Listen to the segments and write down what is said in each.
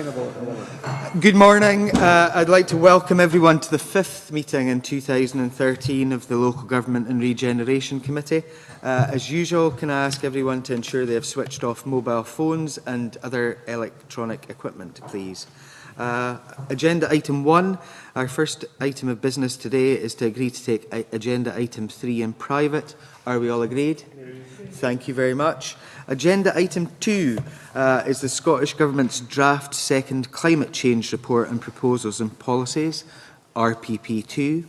sustainable. Good morning. I'd like to welcome everyone to the 5th meeting in 2013 of the Local Government and Regeneration Committee. As usual, can I ask everyone to ensure they have switched off mobile phones and other electronic equipment, please. Agenda item 1, our first item of business today is to agree to take agenda item 3 in private. Are we all agreed? Thank you very much. Agenda item 2 is the Scottish Government's draft second climate change report and proposals and policies, RPP2.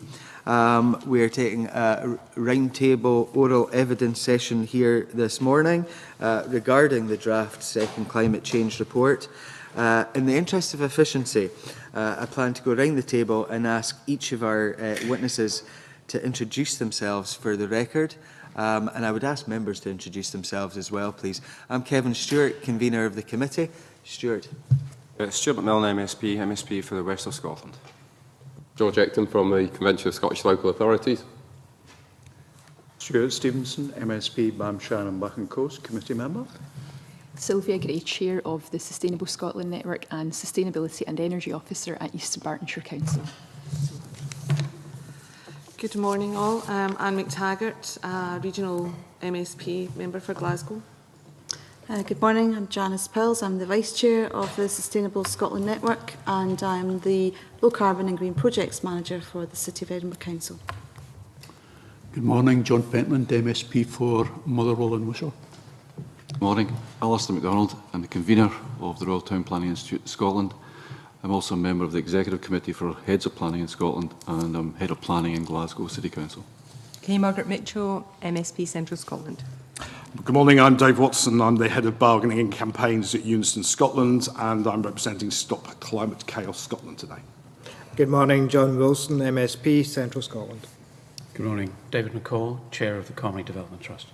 We are taking a roundtable oral evidence session here this morning regarding the draft second climate change report. In the interest of efficiency, I plan to go around the table and ask each of our witnesses to introduce themselves for the record. And I would ask members to introduce themselves as well, please. I'm Kevin Stewart, convener of the committee. Stewart. Stuart McMillan, MSP for the West of Scotland. George Ecton from the Convention of Scottish Local Authorities. Stuart Stevenson, MSP Bamshan and Buchan Coast, committee member. Sylvia Gray, Chair of the Sustainable Scotland Network and Sustainability and Energy Officer at East Bartonshire Council. Good morning all. Anne McTaggart, Regional MSP Member for Glasgow. Good morning, I'm Janice Pills. I'm the Vice Chair of the Sustainable Scotland Network and I'm the Low Carbon and Green Projects Manager for the City of Edinburgh Council. Good morning, John Pentland, MSP for Motherwell and Wishaw. Good morning, Alistair MacDonald. I'm the convener of the Royal Town Planning Institute in Scotland. I'm also a member of the Executive Committee for Heads of Planning in Scotland and I'm Head of Planning in Glasgow City Council. Okay, Margaret Mitchell, MSP Central Scotland. Good morning, I'm Dave Watson. I'm the Head of Bargaining and Campaigns at Unison Scotland and I'm representing Stop Climate Chaos Scotland today. Good morning, John Wilson, MSP Central Scotland. Good morning, David McCall, Chair of the Comrie Development Trust.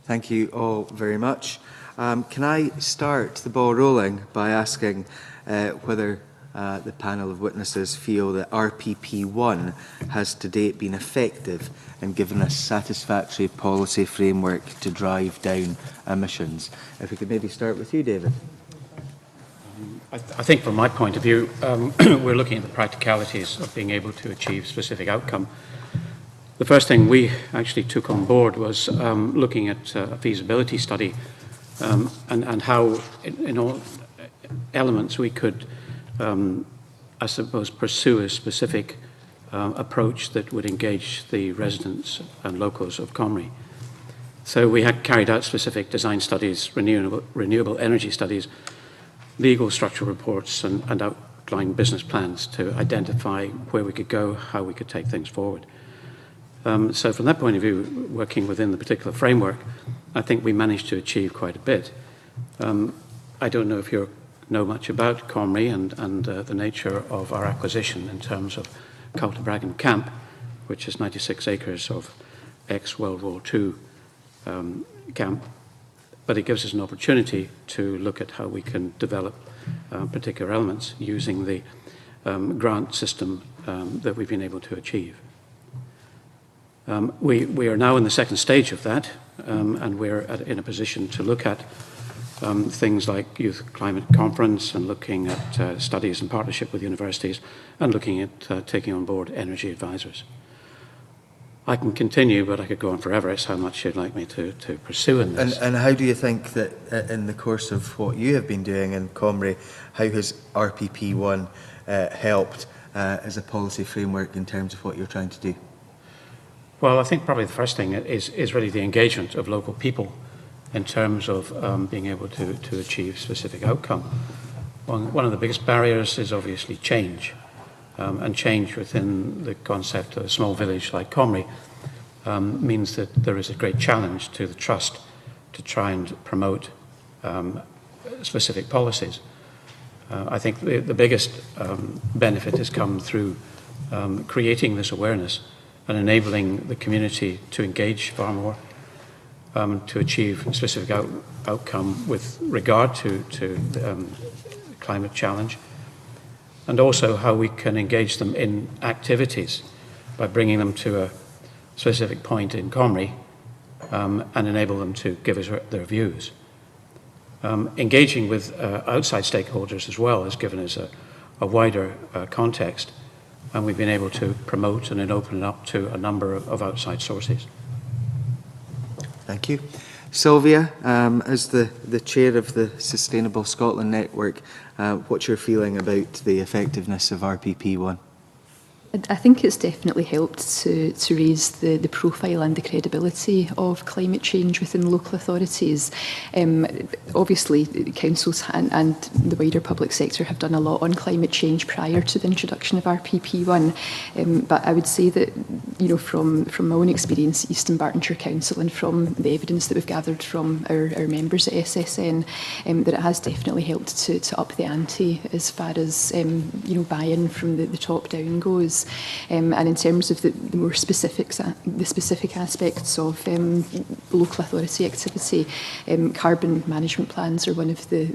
Thank you all very much. Can I start the ball rolling by asking whether the panel of witnesses feel that RPP1 has to date been effective and given a satisfactory policy framework to drive down emissions? If we could maybe start with you, David. I think from my point of view, we're looking at the practicalities of being able to achieve specific outcome. The first thing we actually took on board was looking at a feasibility study and how in all elements we could I suppose, pursue a specific approach that would engage the residents and locals of Comrie. So we had carried out specific design studies, renewable energy studies, legal structural reports, and outlined business plans to identify where we could go, how we could take things forward. So from that point of view, working within the particular framework, I think we managed to achieve quite a bit. I don't know if you know much about Comrie and the nature of our acquisition in terms of Cultabragan Camp, which is 96 acres of ex-World War II camp. But it gives us an opportunity to look at how we can develop particular elements using the grant system that we've been able to achieve. We are now in the second stage of that, and we're in a position to look at things like Youth Climate Conference and looking at studies in partnership with universities and looking at taking on board energy advisors. I can continue, but I could go on forever. It's how much you'd like me to pursue in this. And how do you think that in the course of what you have been doing in Comrie, how has RPP1 helped as a policy framework in terms of what you're trying to do? Well, I think probably the first thing is really the engagement of local people in terms of being able to achieve specific outcome. One of the biggest barriers is obviously change, and change within the concept of a small village like Comrie means that there is a great challenge to the Trust to try and promote specific policies. I think the biggest benefit has come through creating this awareness and enabling the community to engage far more to achieve a specific outcome with regard to the climate challenge, and also how we can engage them in activities by bringing them to a specific point in Comrie and enable them to give us their views. Engaging with outside stakeholders as well has given us a wider context, and we've been able to promote and then open it up to a number of outside sources. Thank you. Sylvia, as the chair of the Sustainable Scotland Network, what's your feeling about the effectiveness of RPP1? I think it's definitely helped to raise the profile and the credibility of climate change within local authorities. Obviously, councils and the wider public sector have done a lot on climate change prior to the introduction of RPP1. But I would say that, you know, from my own experience at East Bartonshire Council and from the evidence that we've gathered from our members at SSN, that it has definitely helped to up the ante as far as you know, buy-in from the top down goes. And in terms of the more specific aspects of local authority activity, carbon management plans are one of the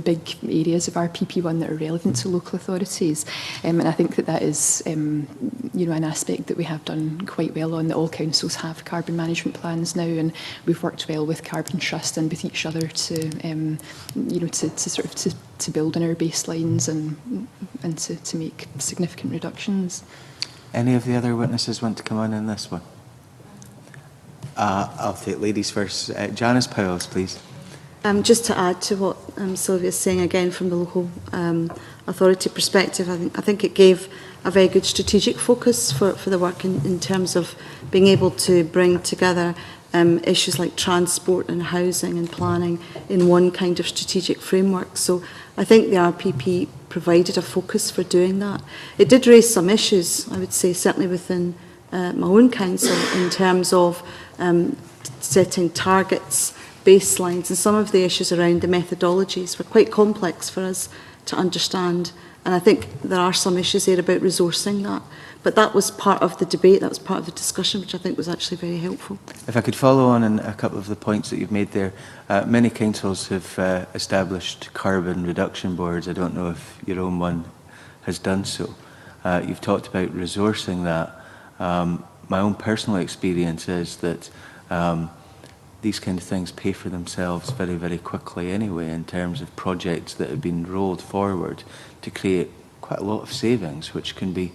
big areas of RPP1 that are relevant to local authorities, and I think that is you know, an aspect that we have done quite well on. That all councils have carbon management plans now, and we've worked well with Carbon Trust and with each other to you know, to build on our baselines and to make significant reductions. Any of the other witnesses want to come on in this one? I'll take ladies first. Janice Powells, please. Just to add to what Sylvia is saying again from the local authority perspective, I think it gave a very good strategic focus for the work in terms of being able to bring together issues like transport and housing and planning in one kind of strategic framework. So I think the RPP provided a focus for doing that. It did raise some issues, I would say, certainly within my own council in terms of setting targets, baselines, and some of the issues around the methodologies were quite complex for us to understand. And I think there are some issues there about resourcing that. But that was part of the debate, that was part of the discussion, which I think was actually very helpful. If I could follow on a couple of the points that you've made there. Many councils have established carbon reduction boards. I don't know if your own one has done so. You've talked about resourcing that. My own personal experience is that these kind of things pay for themselves very, very quickly anyway, in terms of projects that have been rolled forward to create quite a lot of savings, which can be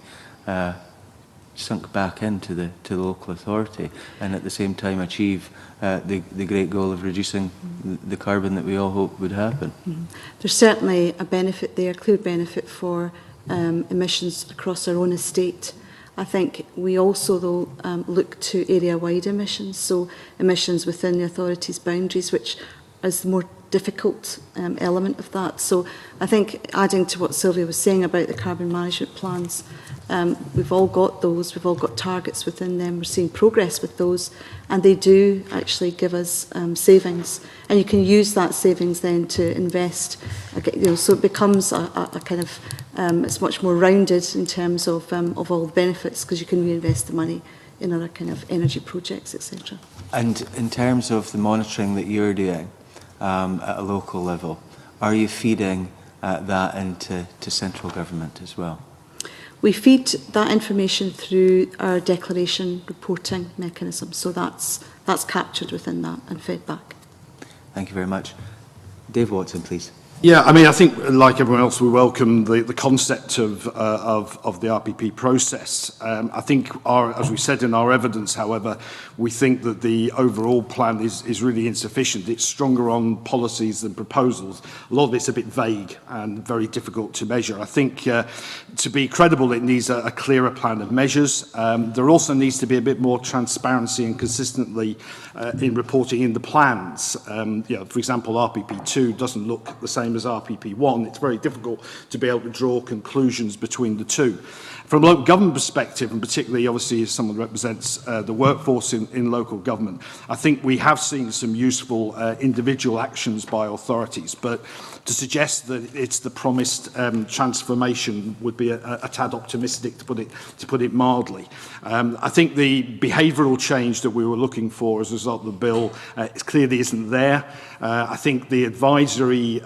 sunk back into the local authority, and at the same time achieve the great goal of reducing the carbon that we all hope would happen. There's certainly a benefit there, clear benefit for emissions across our own estate. I think we also, though, look to area-wide emissions, so emissions within the authority's boundaries, which is the more difficult element of that. So I think, adding to what Sylvia was saying about the carbon management plans, we've all got those, we've all got targets within them, we're seeing progress with those, and they do actually give us savings. And you can use that savings then to invest, you know, so it becomes a kind of, it's much more rounded in terms of all the benefits, because you can reinvest the money in other kind of energy projects, etc. And in terms of the monitoring that you're doing at a local level, are you feeding that into central government as well? We feed that information through our declaration reporting mechanism, so that's captured within that and fed back. Thank you very much. Dave Watson, please. Yeah, I mean, I think, like everyone else, we welcome the concept of the RPP process. I think, as we said in our evidence, however, we think that the overall plan is really insufficient. It's stronger on policies than proposals. A lot of it's a bit vague and very difficult to measure. I think to be credible, it needs a clearer plan of measures. There also needs to be a bit more transparency and consistently in reporting in the plans. You know, for example, RPP2 doesn't look the same as RPP1. It's very difficult to be able to draw conclusions between the two. From a local government perspective, and particularly obviously as someone who represents the workforce in local government, I think we have seen some useful individual actions by authorities, but to suggest that it's the promised transformation would be a tad optimistic, to put it mildly. I think the behavioural change that we were looking for as a result of the bill clearly isn't there. I think the advisory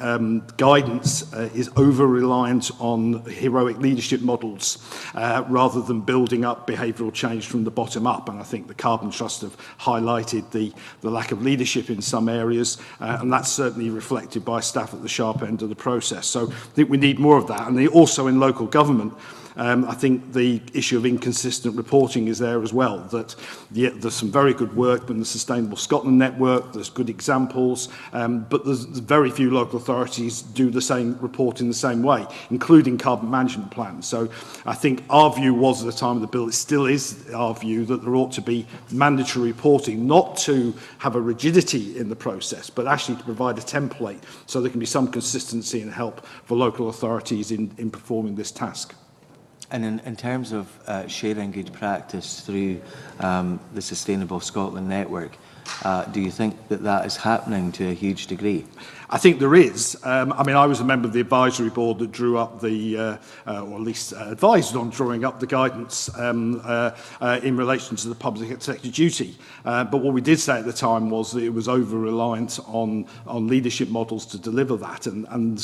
guidance is over-reliant on heroic leadership models rather than building up behavioural change from the bottom up. And I think the Carbon Trust have highlighted the lack of leadership in some areas, and that's certainly reflected by staff at the sharp end of the process. So I think we need more of that. And also in local government, I think the issue of inconsistent reporting is there as well, that there's some very good work in the Sustainable Scotland Network, there's good examples, but there's very few local authorities do the same report in the same way, including carbon management plans. So I think our view was at the time of the bill, it still is our view that there ought to be mandatory reporting, not to have a rigidity in the process, but actually to provide a template so there can be some consistency and help for local authorities in performing this task. And in terms of sharing good practice through the Sustainable Scotland Network, do you think that that is happening to a huge degree? I think there is. I mean, I was a member of the advisory board that drew up the, or at least advised on drawing up the guidance in relation to the public sector duty. But what we did say at the time was that it was over-reliant on leadership models to deliver that, and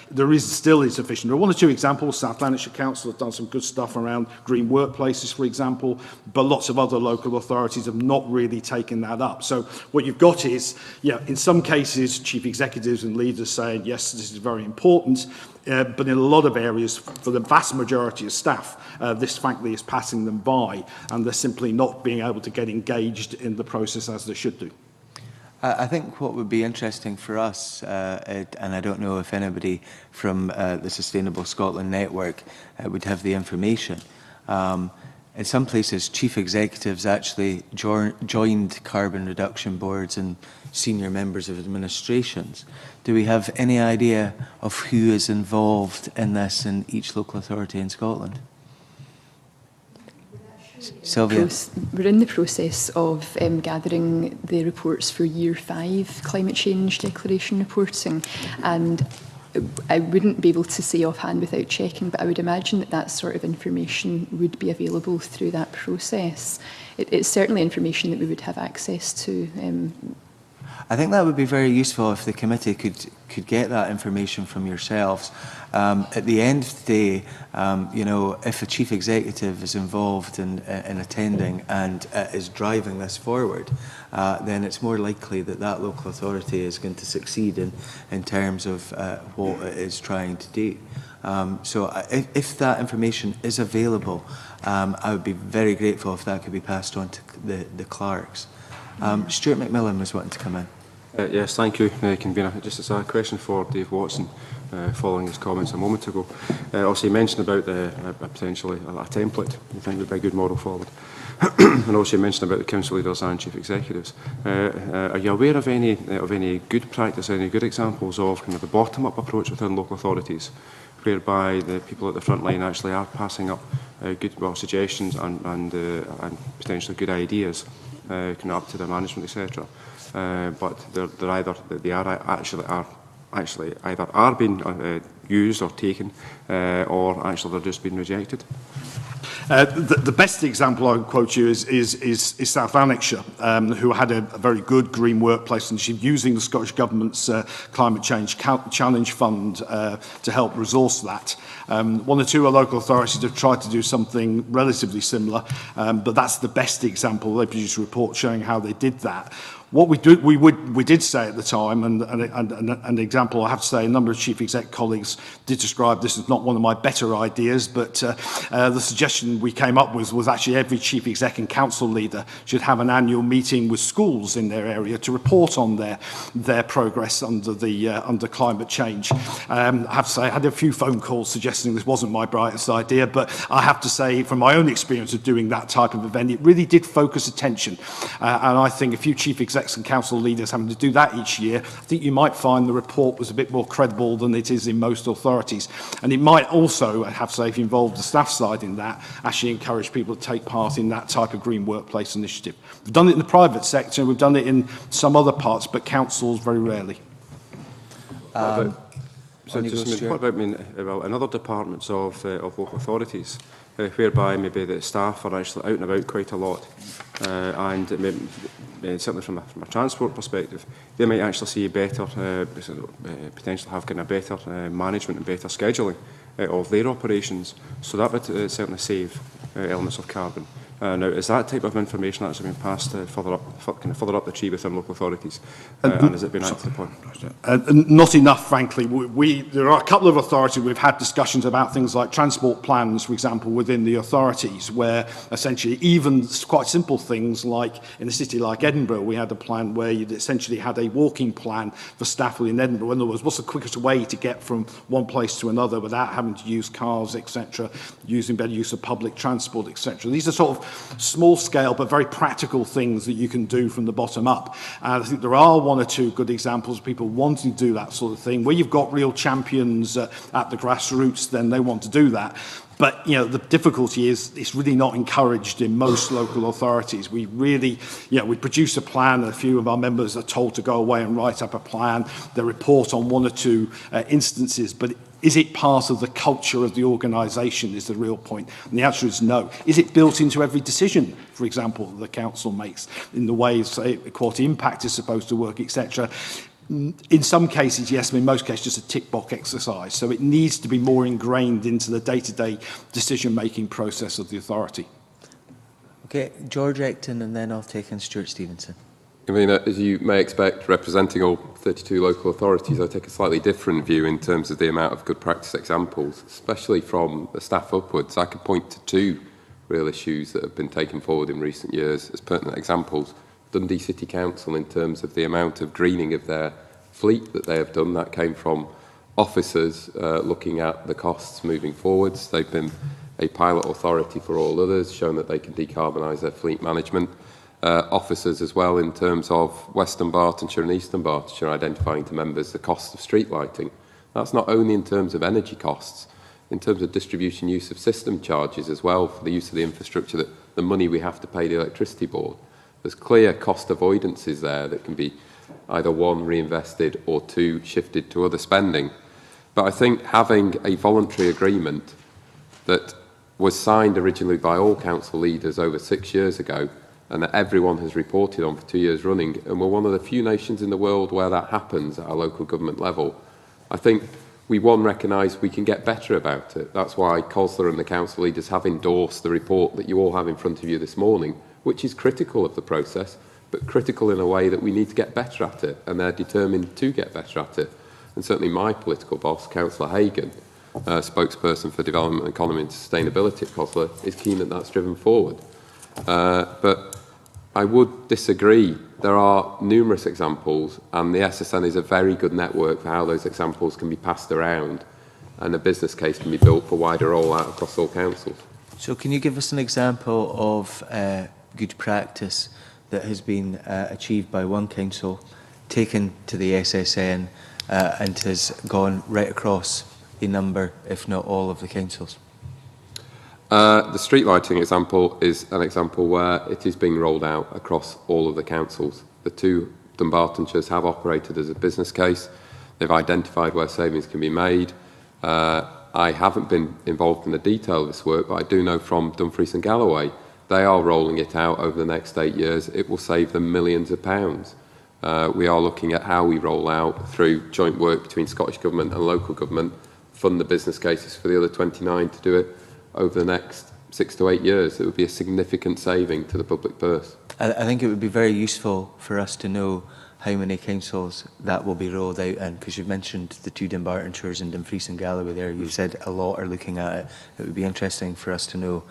there is still insufficient. There are one or two examples. South Lanarkshire Council have done some good stuff around green workplaces, for example, but lots of other local authorities have not really taken that up. So what you've got is, in some cases, chief executives and leaders saying, yes, this is very important, but in a lot of areas, for the vast majority of staff, this frankly is passing them by, and they're simply not being able to get engaged in the process as they should do. I think what would be interesting for us, and I don't know if anybody from the Sustainable Scotland Network would have the information, in some places, chief executives actually joined carbon reduction boards and senior members of administrations. Do we have any idea of who is involved in this in each local authority in Scotland? Sylvia? We're in the process of gathering the reports for Year 5 climate change declaration reporting, and I wouldn't be able to say offhand without checking, but I would imagine that that sort of information would be available through that process. It's certainly information that we would have access to. I think that would be very useful if the committee could get that information from yourselves. At the end of the day, if a chief executive is involved in attending and is driving this forward, then it's more likely that that local authority is going to succeed in terms of what it is trying to do. So if that information is available, I would be very grateful if that could be passed on to the clerks. Stuart McMillan was wanting to come in. Yes, thank you, Convener. Just as a question for Dave Watson, following his comments a moment ago. Also, he mentioned about potentially a template you think would be a good model forward. And also you mentioned about the council leaders and chief executives. Are you aware of any good practice, any good examples of kind of the bottom-up approach within local authorities, whereby the people at the front line actually are passing up good suggestions and potentially good ideas kind of up to the management, etc. But they are actually either being used or taken, or actually they're just being rejected. The best example I would quote you is South Lanarkshire, who had a very good green workplace initiative using the Scottish Government's Climate Change Challenge Fund to help resource that. One or two local authorities have tried to do something relatively similar, but that's the best example. They produced a report showing how they did that. What we did say at the time, and an example, I have to say, a number of chief exec colleagues did describe this as not one of my better ideas, but the suggestion we came up with was actually every chief exec and council leader should have an annual meeting with schools in their area to report on their progress under climate change. I have to say, I had a few phone calls suggesting this wasn't my brightest idea, but I have to say, from my own experience of doing that type of event, it really did focus attention, and I think a few chief execs and council leaders having to do that each year, I think you might find the report was a bit more credible than it is in most authorities. And it might also, I have to say, if you involve the staff side in that, actually encourage people to take part in that type of green workplace initiative. We've done it in the private sector, we've done it in some other parts, but councils very rarely. What about in other departments of local authorities, whereby maybe the staff are actually out and about quite a lot, and it may, certainly from a transport perspective, they might actually see better, potentially have kind of better management and better scheduling of their operations. So that would certainly save elements of carbon. Now, is that type of information actually been passed further up the tree within local authorities, and has it been acted upon? Not enough, frankly. There are a couple of authorities we've had discussions about things like transport plans, for example, within the authorities, where essentially even quite simple things like in a city like Edinburgh, we had a plan where you essentially had a walking plan for staff within Edinburgh. In other words, what's the quickest way to get from one place to another without having to use cars, etc., using better use of public transport, etc. These are sort of small scale but very practical things that you can do from the bottom up. And I think there are one or two good examples of people wanting to do that sort of thing. Where you've got real champions at the grassroots, then they want to do that. But, you know, the difficulty is it's really not encouraged in most local authorities. We really, you know, we produce a plan, and a few of our members are told to go away and write up a plan. They report on one or two instances, but is it part of the culture of the organisation is the real point. And the answer is no. Is it built into every decision, for example, the council makes, in the way, say, equality impact is supposed to work, etc.? In some cases, yes, in most cases, just a tick box exercise. So it needs to be more ingrained into the day-to-day decision-making process of the authority. Okay, George Ecton, and then I'll take in Stuart Stevenson. I mean, as you may expect, representing all 32 local authorities, I take a slightly different view in terms of the amount of good practice examples, especially from the staff upwards. I could point to two real issues that have been taken forward in recent years as pertinent examples. Dundee City Council, in terms of the amount of greening of their fleet that they have done, that came from officers looking at the costs moving forwards. They've been a pilot authority for all others, shown that they can decarbonise their fleet management. Officers as well in terms of Western Bartonshire and Eastern Bartonshire, identifying to members the cost of street lighting. That's not only in terms of energy costs, in terms of distribution use of system charges as well for the use of the infrastructure, that the money we have to pay the electricity board. There's clear cost avoidances there that can be either one, reinvested, or two, shifted to other spending. But I think having a voluntary agreement that was signed originally by all council leaders over 6 years ago, and that everyone has reported on for 2 years running, and we're one of the few nations in the world where that happens at a local government level, I think we, one, recognise we can get better about it. That's why COSLA and the council leaders have endorsed the report that you all have in front of you this morning, which is critical of the process, but critical in a way that we need to get better at it, and they're determined to get better at it. And certainly my political boss, Councillor Hagan, spokesperson for Development, Economy and Sustainability at COSLA, is keen that that's driven forward. But I would disagree. There are numerous examples, and the SSN is a very good network for how those examples can be passed around, and a business case can be built for wider rollout across all councils. So can you give us an example of good practice that has been achieved by one council, taken to the SSN, and has gone right across a number, if not all, of the councils? The street lighting example is an example where it is being rolled out across all of the councils. The two Dunbartonshires have operated as a business case. They've identified where savings can be made. I haven't been involved in the detail of this work, but I do know from Dumfries and Galloway, they are rolling it out over the next 8 years. It will save them millions of pounds. We are looking at how we roll out through joint work between Scottish Government and local government, fund the business cases for the other 29 to do it over the next 6 to 8 years. It would be a significant saving to the public purse. I think it would be very useful for us to know how many councils that will be rolled out in, because you've mentioned the two Dunbartonshires and Dumfries and Galloway there. You've said a lot are looking at it. It would be interesting for us to know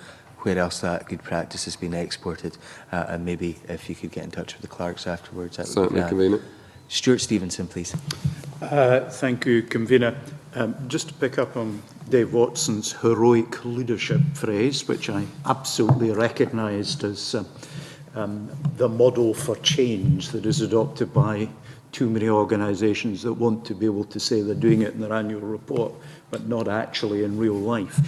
where else that good practice has been exported, and maybe if you could get in touch with the clerks afterwards. That Certainly, would be Convener. Stuart Stevenson, please. Thank you, Convener. Just to pick up on Dave Watson's heroic leadership phrase, which I absolutely recognised as the model for change that is adopted by too many organisations that want to be able to say they're doing it in their annual report, but not actually in real life.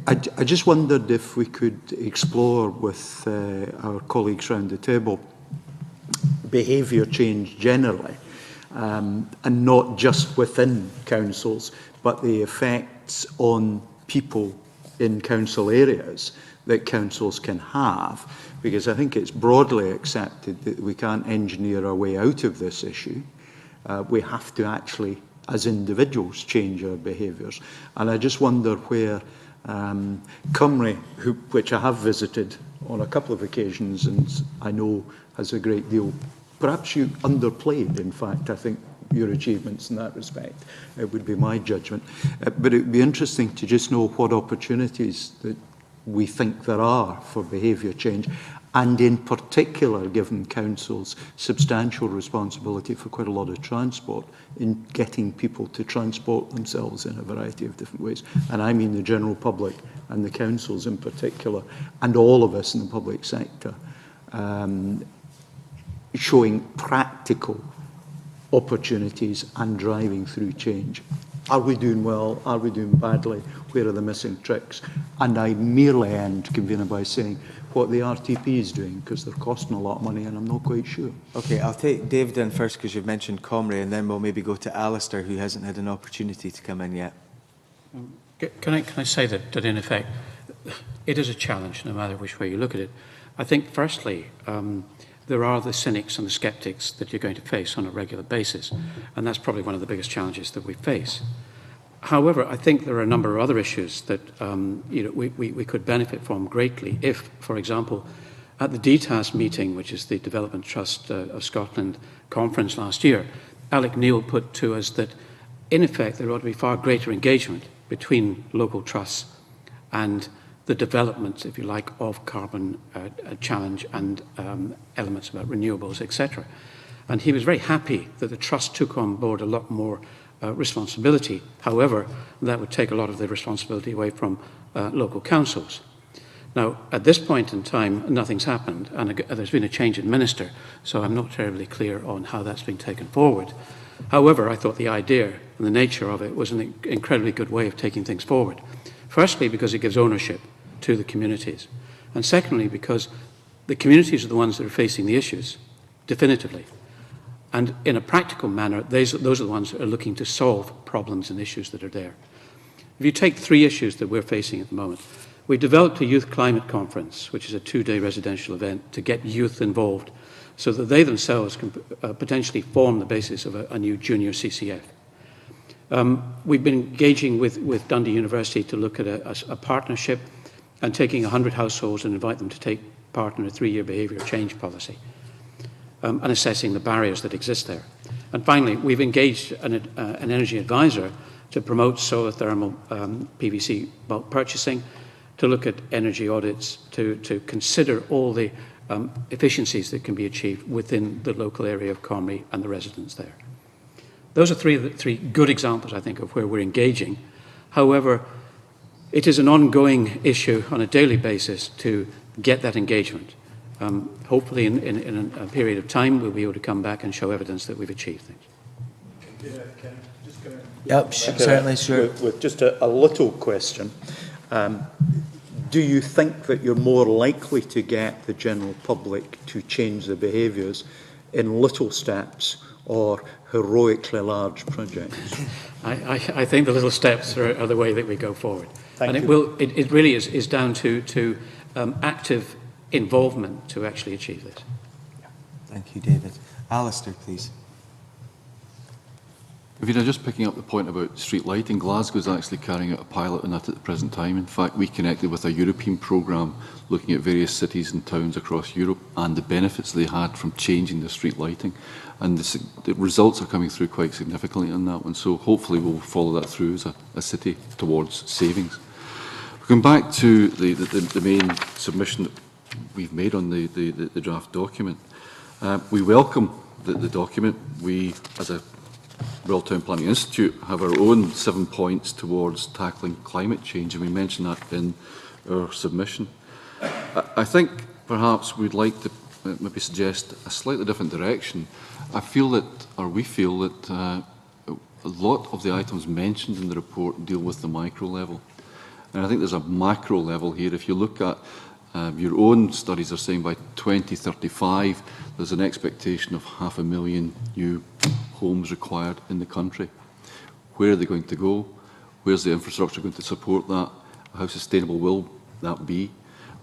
I just wondered if we could explore with our colleagues around the table behaviour change generally, and not just within councils, but the effects on people in council areas that councils can have, because I think it's broadly accepted that we can't engineer our way out of this issue. We have to actually, as individuals, change our behaviours. And I just wonder where Cymru, which I have visited on a couple of occasions and I know has a great deal, perhaps you underplayed, in fact, I think, your achievements in that respect. It would be my judgment. But it would be interesting to just know what opportunities that we think there are for behaviour change, and in particular, given councils' substantial responsibility for quite a lot of transport, in getting people to transport themselves in a variety of different ways. And I mean the general public and the councils in particular, and all of us in the public sector, showing practical opportunities and driving through change. Are we doing well? Are we doing badly? Where are the missing tricks? And I merely end, Convener, by saying what the RTP is doing, because they're costing a lot of money and I'm not quite sure. Okay, I'll take David in first because you've mentioned Comrie, and then we'll maybe go to Alistair, who hasn't had an opportunity to come in yet. Can I say that in effect, it is a challenge no matter which way you look at it. I think, firstly, there are the cynics and the skeptics that you're going to face on a regular basis, and that's probably one of the biggest challenges that we face. However, I think there are a number of other issues that we could benefit from greatly if, for example, at the DTAS meeting, which is the Development Trust of Scotland conference last year, Alec Neil put to us that, in effect, there ought to be far greater engagement between local trusts and the development, if you like, of carbon challenge and elements about renewables, etc. And he was very happy that the trust took on board a lot more responsibility. However, that would take a lot of the responsibility away from local councils. Now, at this point in time, nothing's happened, and there's been a change in minister, so I'm not terribly clear on how that's been taken forward. However, I thought the idea and the nature of it was an incredibly good way of taking things forward. Firstly, because it gives ownership to the communities, and secondly, because the communities are the ones that are facing the issues definitively. And in a practical manner, those are the ones that are looking to solve problems and issues that are there. If you take three issues that we're facing at the moment, we developed a youth climate conference, which is a 2-day residential event to get youth involved so that they themselves can potentially form the basis of a new junior CCF. We've been engaging with Dundee University to look at a partnership and taking 100 households and invite them to take part in a 3-year behaviour change policy. And assessing the barriers that exist there. And finally, we've engaged an energy advisor to promote solar thermal PVC bulk purchasing, to look at energy audits, to consider all the efficiencies that can be achieved within the local area of Comrie and the residents there. Those are three good examples, I think, of where we're engaging. However, it is an ongoing issue on a daily basis to get that engagement. Hopefully in a period of time we'll be able to come back and show evidence that we've achieved things. Yep, certainly, sure. With just a little question, do you think that you're more likely to get the general public to change their behaviours in little steps or heroically large projects? I think the little steps are the way that we go forward. Thank and you. It really is down to active involvement to actually achieve this. Thank you, David. Alistair, please. Convener, just picking up the point about street lighting, Glasgow is actually carrying out a pilot on that at the present time. In fact, we connected with a European programme looking at various cities and towns across Europe and the benefits they had from changing the street lighting. And the results are coming through quite significantly on that one. So hopefully we'll follow that through as a city towards savings. Going back to the main submission that we've made on the draft document, we welcome the document. We, as a Royal Town Planning Institute, have our own 7 points towards tackling climate change, and we mention that in our submission. I think perhaps we'd like to maybe suggest a slightly different direction. I feel that, or we feel that a lot of the items mentioned in the report deal with the micro level. And I think there's a macro level here. If you look at your own studies are saying by 2035 there's an expectation of 500,000 new homes required in the country. Where are they going to go? Where's the infrastructure going to support that? How sustainable will that be?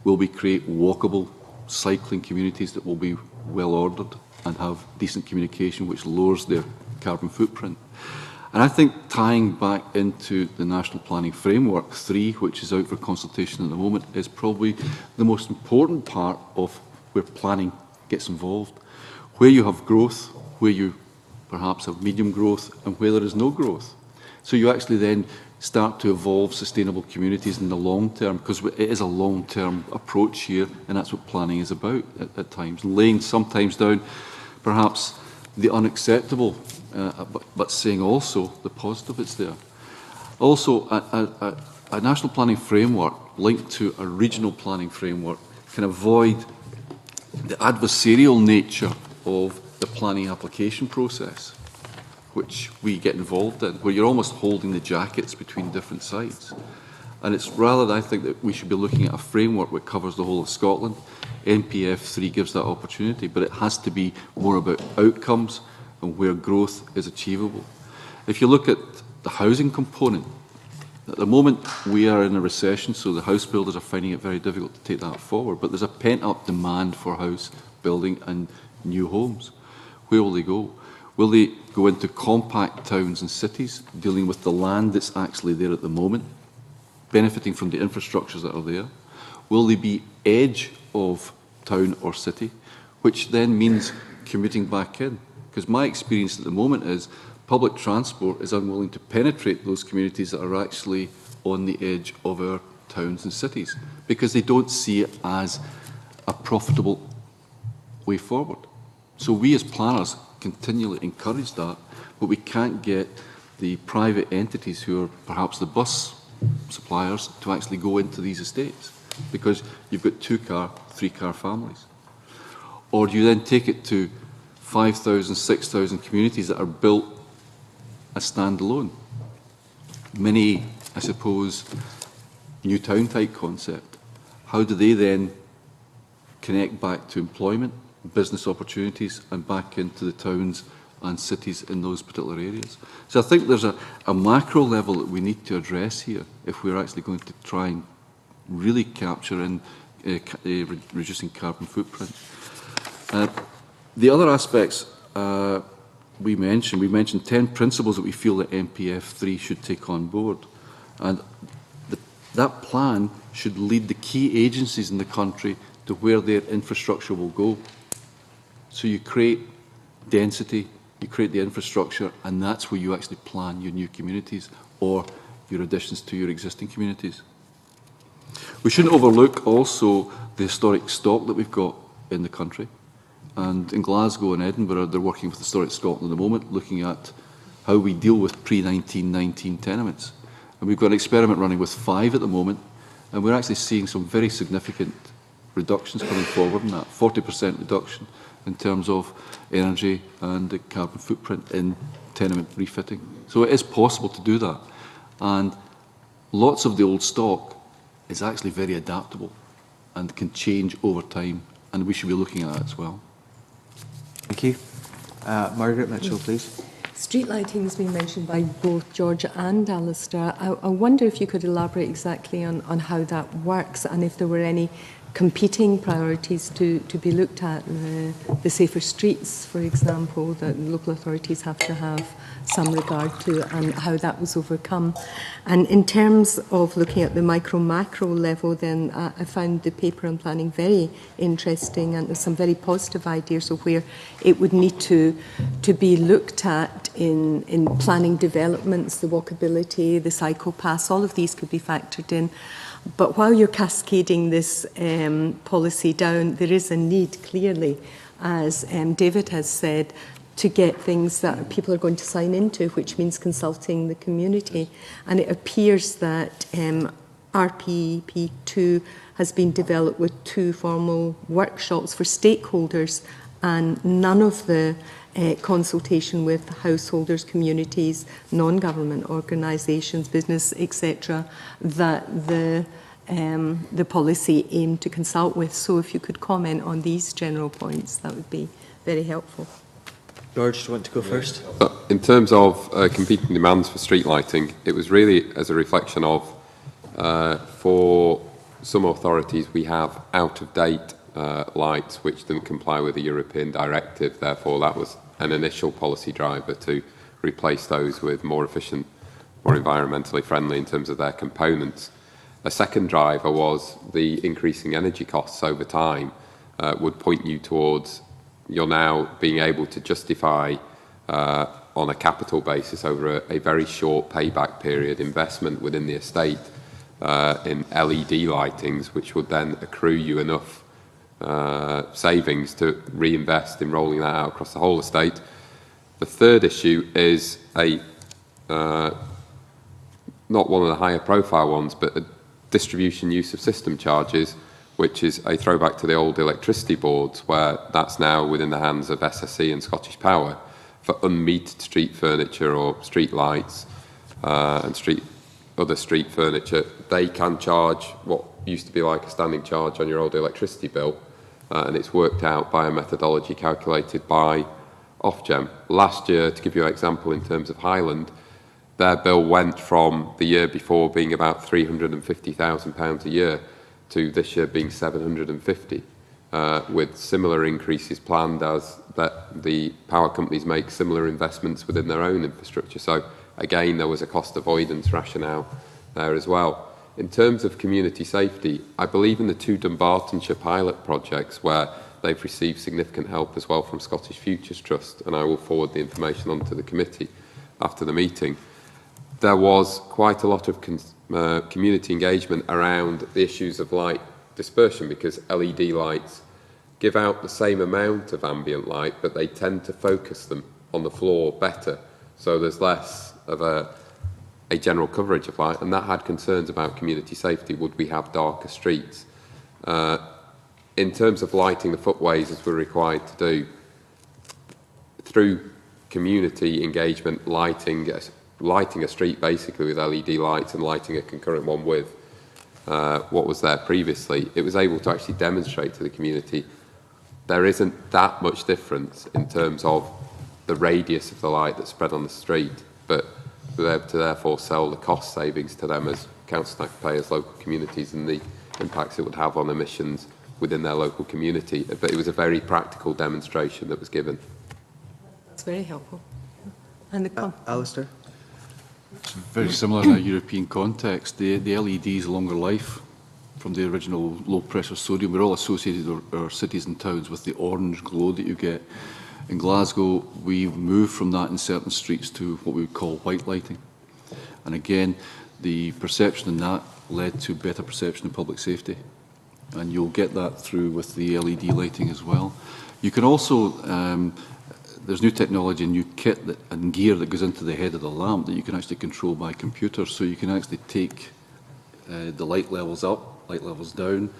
Will we create walkable cycling communities that will be well ordered and have decent communication which lowers their carbon footprint? And I think tying back into the National Planning Framework 3, which is out for consultation at the moment, is probably the most important part of where planning gets involved. Where you have growth, where you perhaps have medium growth, and where there is no growth. So you actually then start to evolve sustainable communities in the long term, because it is a long-term approach here, and that's what planning is about at times. Laying sometimes down perhaps the unacceptable, but saying also the positive that's there. Also, a national planning framework linked to a regional planning framework can avoid the adversarial nature of the planning application process, which we get involved in, where you're almost holding the jackets between different sides. And it's rather that I think that we should be looking at a framework that covers the whole of Scotland. NPF 3 gives that opportunity, but it has to be more about outcomes and where growth is achievable. If you look at the housing component, at the moment we are in a recession, so the house builders are finding it very difficult to take that forward, but there's a pent-up demand for house building and new homes. Where will they go? Will they go into compact towns and cities, dealing with the land that's actually there at the moment, benefiting from the infrastructures that are there? Will they be edge of town or city, which then means commuting back in? Because my experience at the moment is public transport is unwilling to penetrate those communities that are actually on the edge of our towns and cities, because they don't see it as a profitable way forward. So we as planners continually encourage that, but we can't get the private entities who are perhaps the bus suppliers to actually go into these estates, because you've got 2-car, 3-car families. Or do you then take it to 5,000, 6,000 communities that are built as standalone? Many, I suppose, new town type concept. How do they then connect back to employment, business opportunities, and back into the towns and cities in those particular areas? So I think there's a macro level that we need to address here if we're actually going to try and really capture in reducing carbon footprint. The other aspects we mentioned 10 principles that we feel that NPF 3 should take on board. And that plan should lead the key agencies in the country to where their infrastructure will go. So you create density, you create the infrastructure, and that's where you actually plan your new communities or your additions to your existing communities. We shouldn't overlook also the historic stock that we've got in the country. And in Glasgow and Edinburgh, they're working with Historic Scotland at the moment, looking at how we deal with pre-1919 tenements. And we've got an experiment running with 5 at the moment, and we're actually seeing some very significant reductions coming forward in that, 40% reduction in terms of energy and the carbon footprint in tenement refitting. So it is possible to do that. And lots of the old stock is actually very adaptable and can change over time, and we should be looking at that as well. Thank you. Margaret Mitchell, please. Street lighting has been mentioned by both George and Alistair. I wonder if you could elaborate exactly on how that works, and if there were any competing priorities to be looked at, the safer streets, for example, that local authorities have to have some regard to, and how that was overcome. And in terms of looking at the micro-macro level, then I found the paper on planning very interesting, and there's some very positive ideas of where it would need to be looked at in planning developments, the walkability, the cycle paths, all of these could be factored in. But while you're cascading this policy down, there is a need, clearly, as David has said, to get things that people are going to sign into, which means consulting the community. And it appears that RPP2 has been developed with 2 formal workshops for stakeholders, and none of the consultation with householders, communities, non-government organisations, business, etc., that the policy aimed to consult with. So if you could comment on these general points, that would be very helpful. George, do you want to go first? In terms of competing demands for street lighting, it was really as a reflection of for some authorities, we have out-of-date lights which didn't comply with the European directive. Therefore, that was an initial policy driver to replace those with more efficient, more environmentally friendly in terms of their components. A second driver was the increasing energy costs over time would point you towards you're now being able to justify on a capital basis over a very short payback period investment within the estate in LED lightings, which would then accrue you enough savings to reinvest in rolling that out across the whole estate. The third issue is not one of the higher profile ones, but a distribution use of system charges, which is a throwback to the old electricity boards, where that's now within the hands of SSE and Scottish Power for unmetered street furniture or street lights and other street furniture. They can charge what used to be like a standing charge on your old electricity bill, and it's worked out by a methodology calculated by Ofgem. Last year, to give you an example in terms of Highland, their bill went from the year before being about £350,000 a year to this year being 750, with similar increases planned as that the power companies make similar investments within their own infrastructure. So again, there was a cost avoidance rationale there as well. In terms of community safety, I believe in the two Dumbartonshire pilot projects where they've received significant help as well from Scottish Futures Trust, and I will forward the information on to the committee after the meeting. There was quite a lot of community engagement around the issues of light dispersion, because LED lights give out the same amount of ambient light, but they tend to focus them on the floor better. So there's less of a general coverage of light, and that had concerns about community safety. Would we have darker streets? In terms of lighting the footways, as we're required to do, through community engagement, lighting a street basically with LED lights and lighting a concurrent one with what was there previously, it was able to actually demonstrate to the community there isn't that much difference in terms of the radius of the light that's spread on the street, but we're able to therefore sell the cost savings to them as council taxpayers, local communities, and the impacts it would have on emissions within their local community. But it was a very practical demonstration that was given. That's very helpful. And Alistair? It's very similar in a European context. The LED's longer life from the original low-pressure sodium. We're all associated our cities and towns with the orange glow that you get. In Glasgow, we've moved from that in certain streets to what we would call white lighting. And again, the perception in that led to better perception in public safety. And you'll get that through with the LED lighting as well. You can also, there's new technology and new kit and gear that goes into the head of the lamp that you can actually control by computer. So you can actually take the light levels up, light levels down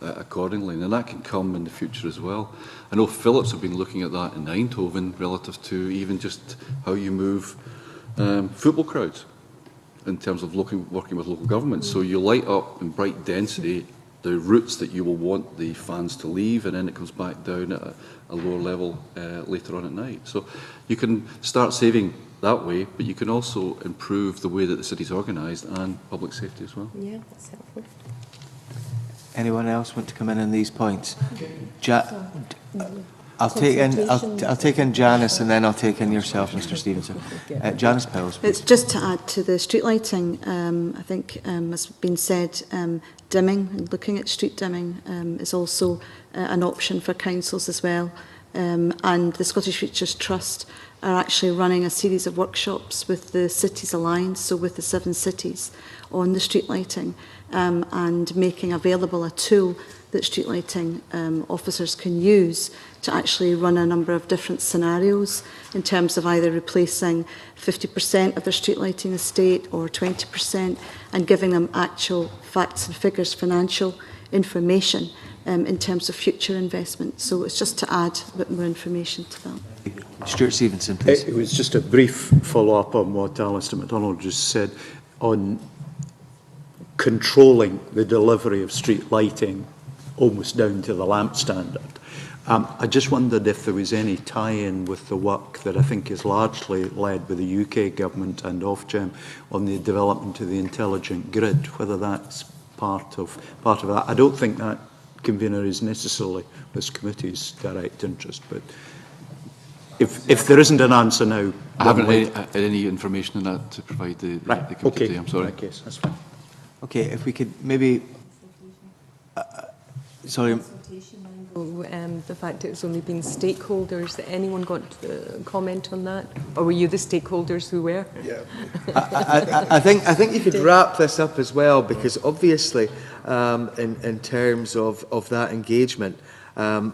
accordingly. And that can come in the future as well. I know Philips have been looking at that in Eindhoven relative to even just how you move football crowds in terms of working with local governments. So you light up in bright density the routes that you will want the fans to leave, and then it comes back down at a lower level later on at night. So you can start saving that way, but you can also improve the way that the city's organised and public safety as well. Yeah, that's helpful. Anyone else want to come in on these points? I'll take in Janice, and then I'll take in yourself, Mr. Stevenson. Janice Powell. It's just to add to the street lighting. I think, as been said, dimming and looking at street dimming is also an option for councils as well. And the Scottish Futures Trust are actually running a series of workshops with the Cities Alliance, so with the 7 cities, on the street lighting, and making available a tool that street lighting officers can use to actually run a number of different scenarios in terms of either replacing 50% of their street lighting estate or 20%, and giving them actual facts and figures, financial information in terms of future investment. So it's just to add a bit more information to that. Stuart Stevenson, please. It was just a brief follow-up on what Alistair MacDonald just said on controlling the delivery of street lighting almost down to the lamp standard. I just wondered if there was any tie-in with the work that I think is largely led by the UK government and Ofgem on the development of the intelligent grid, whether that's part of that. I don't think that, convener, is necessarily this committee's direct interest, but if there isn't an answer now, I haven't any information on that to provide the committee today. I'm sorry. In that case, that's fine. Okay, if we could maybe... sorry. The fact it's only been stakeholders, anyone got a comment on that? Or were you the stakeholders who were? Yeah. I think you could wrap this up as well, because obviously in terms of that engagement,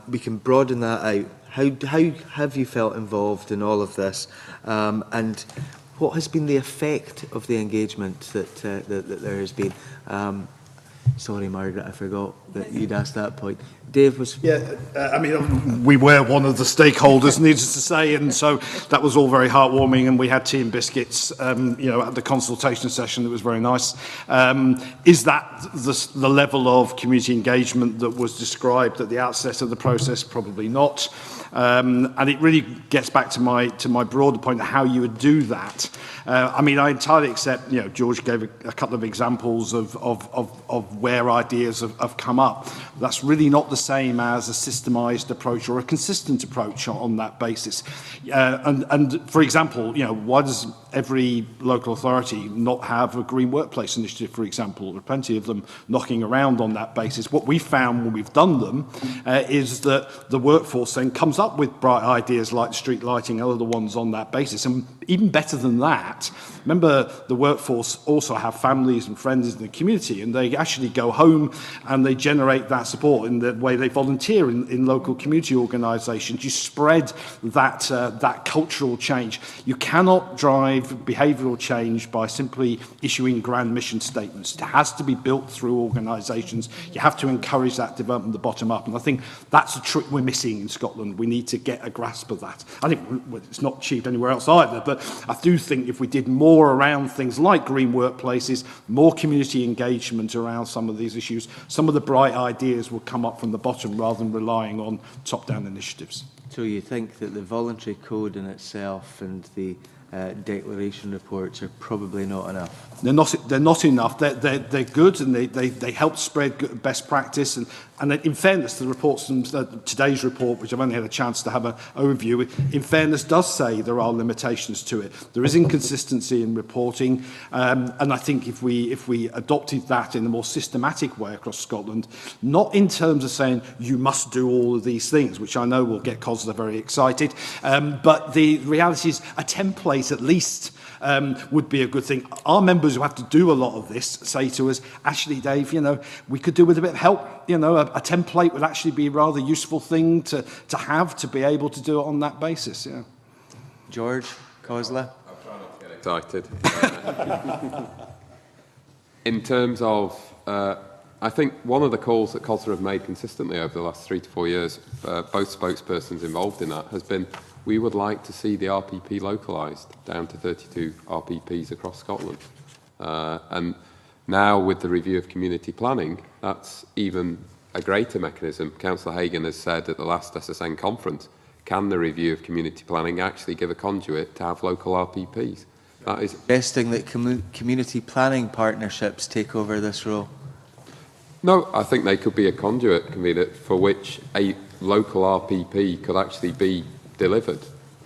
we can broaden that out. How have you felt involved in all of this? And what has been the effect of the engagement that there has been? Sorry, Margaret, I forgot that you'd asked that point. Dave was... Yeah, I mean, we were one of the stakeholders, needless to say, and so that was all very heartwarming, and we had tea and biscuits, you know, at the consultation session. It was very nice. Is that the level of community engagement that was described at the outset of the process? Probably not. And it really gets back to my broader point of how you would do that. I mean, I entirely accept, you know, George gave a couple of examples of where ideas have come up. That's really not the same as a systemised approach or a consistent approach on that basis. And for example, you know, why does every local authority not have a green workplace initiative, for example? There are plenty of them knocking around on that basis. What we found when we've done them is that the workforce then comes up with bright ideas like street lighting and other ones on that basis. And even better than that, remember, the workforce also have families and friends in the community, and they actually go home and they generate that support in the way they volunteer in local community organisations. You spread that cultural change. You cannot drive behavioural change by simply issuing grand mission statements. It has to be built through organisations. You have to encourage that development the bottom up, and I think that's a trick we're missing in Scotland. We need to get a grasp of that. I think it's not achieved anywhere else either, but I do think if we did more around things like green workplaces, more community engagement around some of these issues, some of the bright ideas will come up from the bottom rather than relying on top-down initiatives. So you think that the voluntary code in itself and the declaration reports are probably not enough? They're not enough. They're good, and they help spread good, best practice. And in fairness, the reports from today's report, which I've only had a chance to have an overview, in fairness does say there are limitations to it. There is inconsistency in reporting, and I think if we adopted that in a more systematic way across Scotland, not in terms of saying you must do all of these things, which I know will get COSLA very excited, but the reality is a template at least would be a good thing. Our members who have to do a lot of this say to us, actually, Dave, you know, we could do with a bit of help. You know, a template would actually be a rather useful thing to have to be able to do it on that basis. Yeah. George, COSLA? I'll try not to get excited. In terms of, I think one of the calls that COSLA have made consistently over the last 3 to 4 years, both spokespersons involved in that, has been we would like to see the RPP localised down to 32 RPPs across Scotland. And now with the review of community planning, that's even a greater mechanism. Councillor Hagan has said at the last SSN conference, can the review of community planning actually give a conduit to have local RPPs? That is suggesting that community planning partnerships take over this role. No, I think they could be a conduit, convener, for which a local RPP could actually be delivered.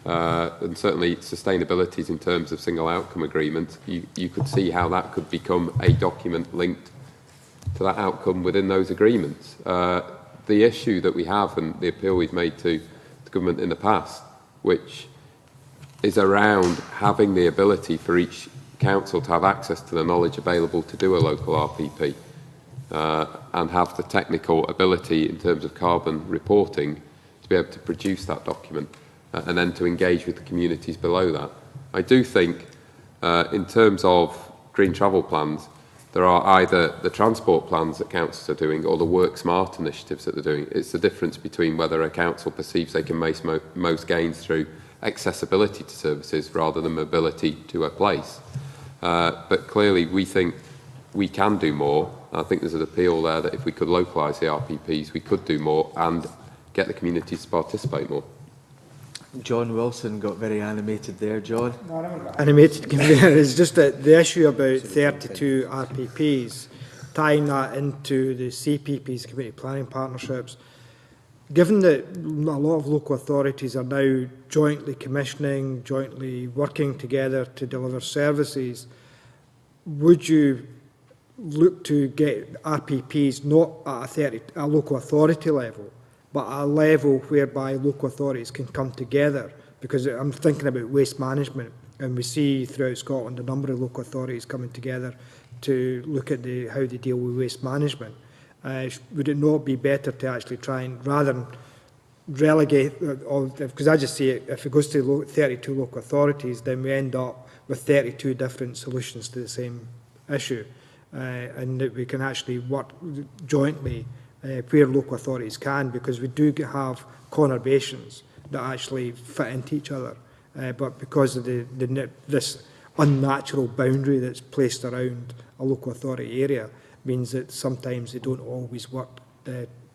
And certainly sustainabilities in terms of single outcome agreements, you could see how that could become a document linked to that outcome within those agreements. The issue that we have and the appeal we've made to the government in the past, which is around having the ability for each council to have access to the knowledge available to do a local RPP and have the technical ability in terms of carbon reporting to be able to produce that document and then to engage with the communities below that. I do think in terms of green travel plans, there are either the transport plans that councils are doing or the Work Smart initiatives that they're doing. It's the difference between whether a council perceives they can make most gains through accessibility to services rather than mobility to a place. But clearly we think we can do more. I think there's an appeal there that if we could localise the RPPs, we could do more and get the communities to participate more. John Wilson got very animated there. John? No, animated, Convener, is just that the issue about 32 RPPs tying that into the CPPs, community planning partnerships, given that a lot of local authorities are now jointly commissioning, jointly working together to deliver services, would you look to get RPPs not at a local authority level, but at a level whereby local authorities can come together? Because I'm thinking about waste management, and we see throughout Scotland a number of local authorities coming together to look at how they deal with waste management. Would it not be better to actually try and, rather than relegate, because I just see it, if it goes to 32 local authorities, then we end up with 32 different solutions to the same issue, and that we can actually work jointly where local authorities can, because we do have conurbations that actually fit into each other, but because of this unnatural boundary that's placed around a local authority area means that sometimes they don't always work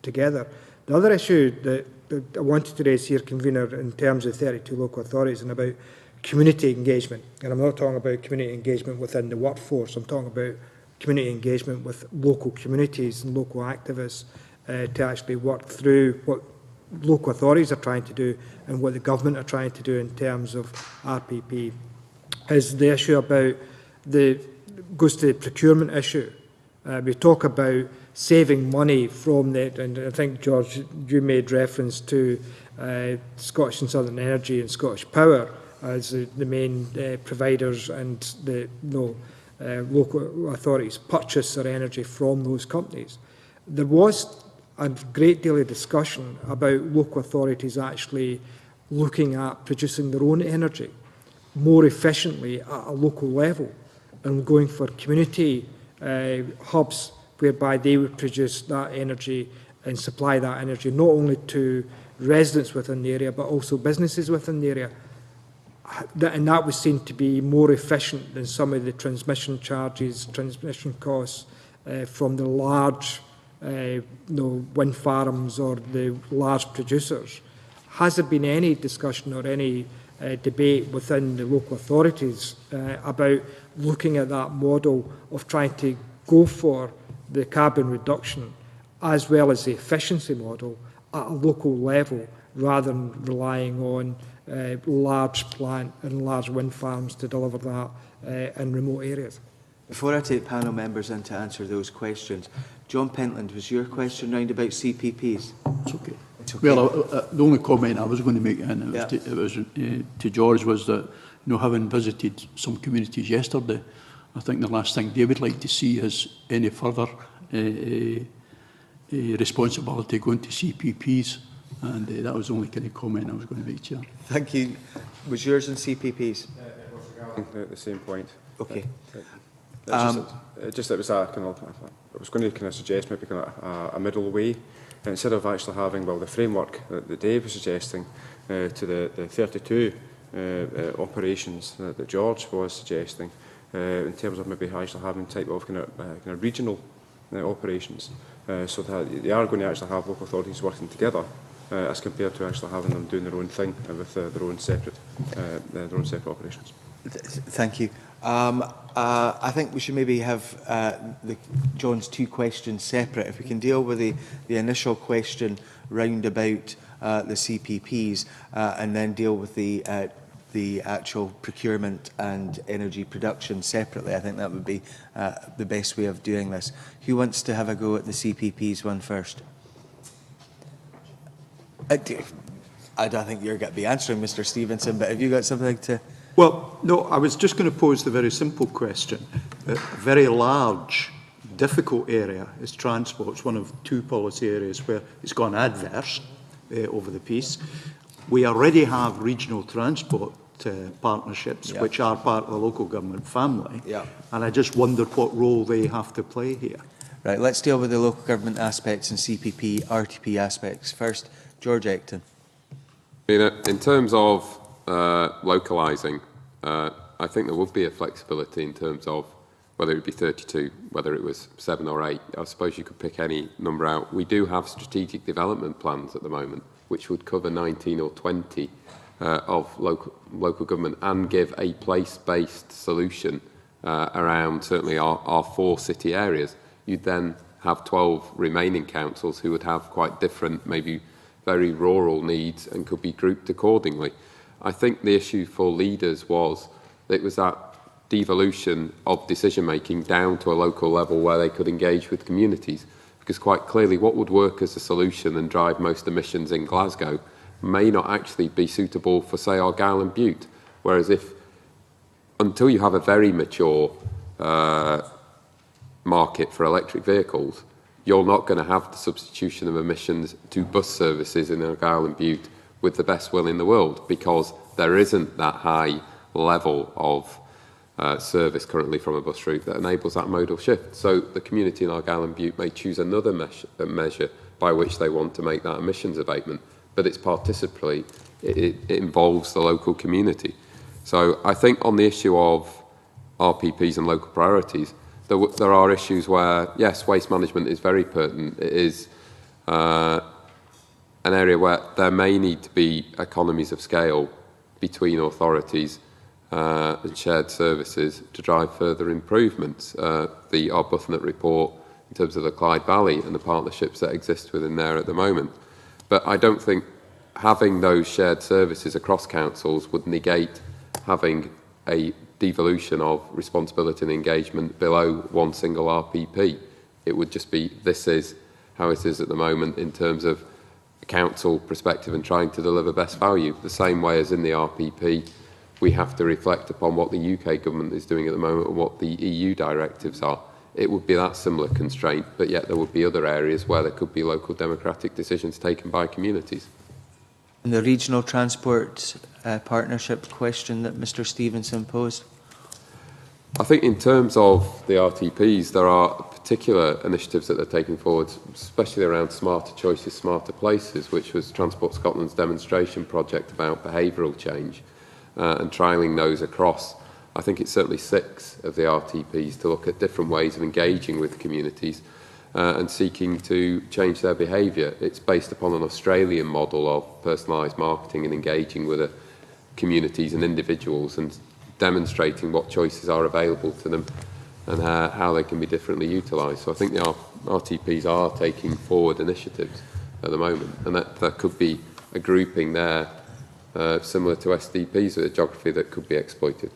together. The other issue that I wanted to raise here, Convener, in terms of 32 local authorities and about community engagement, and I'm not talking about community engagement within the workforce, I'm talking about community engagement with local communities and local activists to actually work through what local authorities are trying to do and what the government are trying to do in terms of RPP, is the issue about goes to the procurement issue. We talk about saving money from that, and I think, George, you made reference to Scottish and Southern Energy and Scottish Power as the main providers, and the local authorities purchase their energy from those companies. There was a great deal of discussion about local authorities actually looking at producing their own energy more efficiently at a local level and going for community hubs whereby they would produce that energy and supply that energy not only to residents within the area but also businesses within the area. And that was seen to be more efficient than some of the transmission charges, transmission costs from the large wind farms or the large producers. Has there been any discussion or any debate within the local authorities about looking at that model of trying to go for the carbon reduction as well as the efficiency model at a local level rather than relying on large plant and large wind farms to deliver that in remote areas? Before I take panel members in to answer those questions, John Pentland, was your question round about CPPs? It's okay. It's okay. Well, the only comment I was going to make, and it was to George, was that, having visited some communities yesterday, I think the last thing they would like to see is any further responsibility going to CPPs, and that was the only kind of comment I was going to make, Chair. Thank you. Was yours on CPPs? It was regarding the same point. Okay. It was I was going to kind of suggest maybe kind of a middle way. Instead of actually having, the framework that Dave was suggesting to the 32 operations that George was suggesting, in terms of maybe actually having type of kind of regional operations, so that they are going to actually have local authorities working together, as compared to actually having them doing their own thing with their own separate operations. Thank you. I think we should maybe have John's two questions separate. If we can deal with the initial question round about the CPPs and then deal with the actual procurement and energy production separately, I think that would be the best way of doing this. Who wants to have a go at the CPPs one first? I don't think you're going to be answering, Mr. Stevenson, but have you got something to... Well, no, I was just going to pose the very simple question. A very large, difficult area is transport. It's one of two policy areas where it's gone adverse over the piece. We already have regional transport partnerships, which are part of the local government family, and I just wondered what role they have to play here. Right, let's deal with the local government aspects and CPP, RTP aspects. First, George Ecton. In terms of localising, I think there would be a flexibility in terms of whether it would be 32, whether it was 7 or 8. I suppose you could pick any number out. We do have strategic development plans at the moment, which would cover 19 or 20 of local government and give a place-based solution around certainly our 4 city areas. you'd then have 12 remaining councils who would have quite different, maybe very rural needs and could be grouped accordingly. I think the issue for leaders was that it was that devolution of decision-making down to a local level where they could engage with communities. Because quite clearly what would work as a solution and drive most emissions in Glasgow may not actually be suitable for, say, Argyll and Bute. Whereas until you have a very mature market for electric vehicles, you're not going to have the substitution of emissions to bus services in Argyll and Bute with the best will in the world, because there isn't that high level of service currently from a bus route that enables that modal shift. So the community in Argyll and Bute may choose another measure by which they want to make that emissions abatement, but it's participatory, it involves the local community. So I think on the issue of RPPs and local priorities, there are issues where, yes, waste management is very pertinent. It is an area where there may need to be economies of scale between authorities and shared services to drive further improvements. The Arbuthnot report in terms of the Clyde Valley and the partnerships that exist within there at the moment. But I don't think having those shared services across councils would negate having a devolution of responsibility and engagement below one single RPP. It would just be, this is how it is at the moment in terms of a council perspective and trying to deliver best value. The same way as in the RPP, we have to reflect upon what the UK government is doing at the moment and what the EU directives are. It would be that similar constraint, but yet there would be other areas where there could be local democratic decisions taken by communities. And the regional transport partnership question that Mr Stevenson posed? I think in terms of the RTPs, there are particular initiatives that they're taking forward, especially around smarter choices, smarter places, which was Transport Scotland's demonstration project about behavioural change, and trialling those across, I think it's certainly 6 of the RTPs, to look at different ways of engaging with communities and seeking to change their behaviour. It's based upon an Australian model of personalised marketing and engaging with communities and individuals and demonstrating what choices are available to them and how they can be differently utilised. So I think the RTPs are taking forward initiatives at the moment, and that there could be a grouping there similar to SDPs with a geography that could be exploited.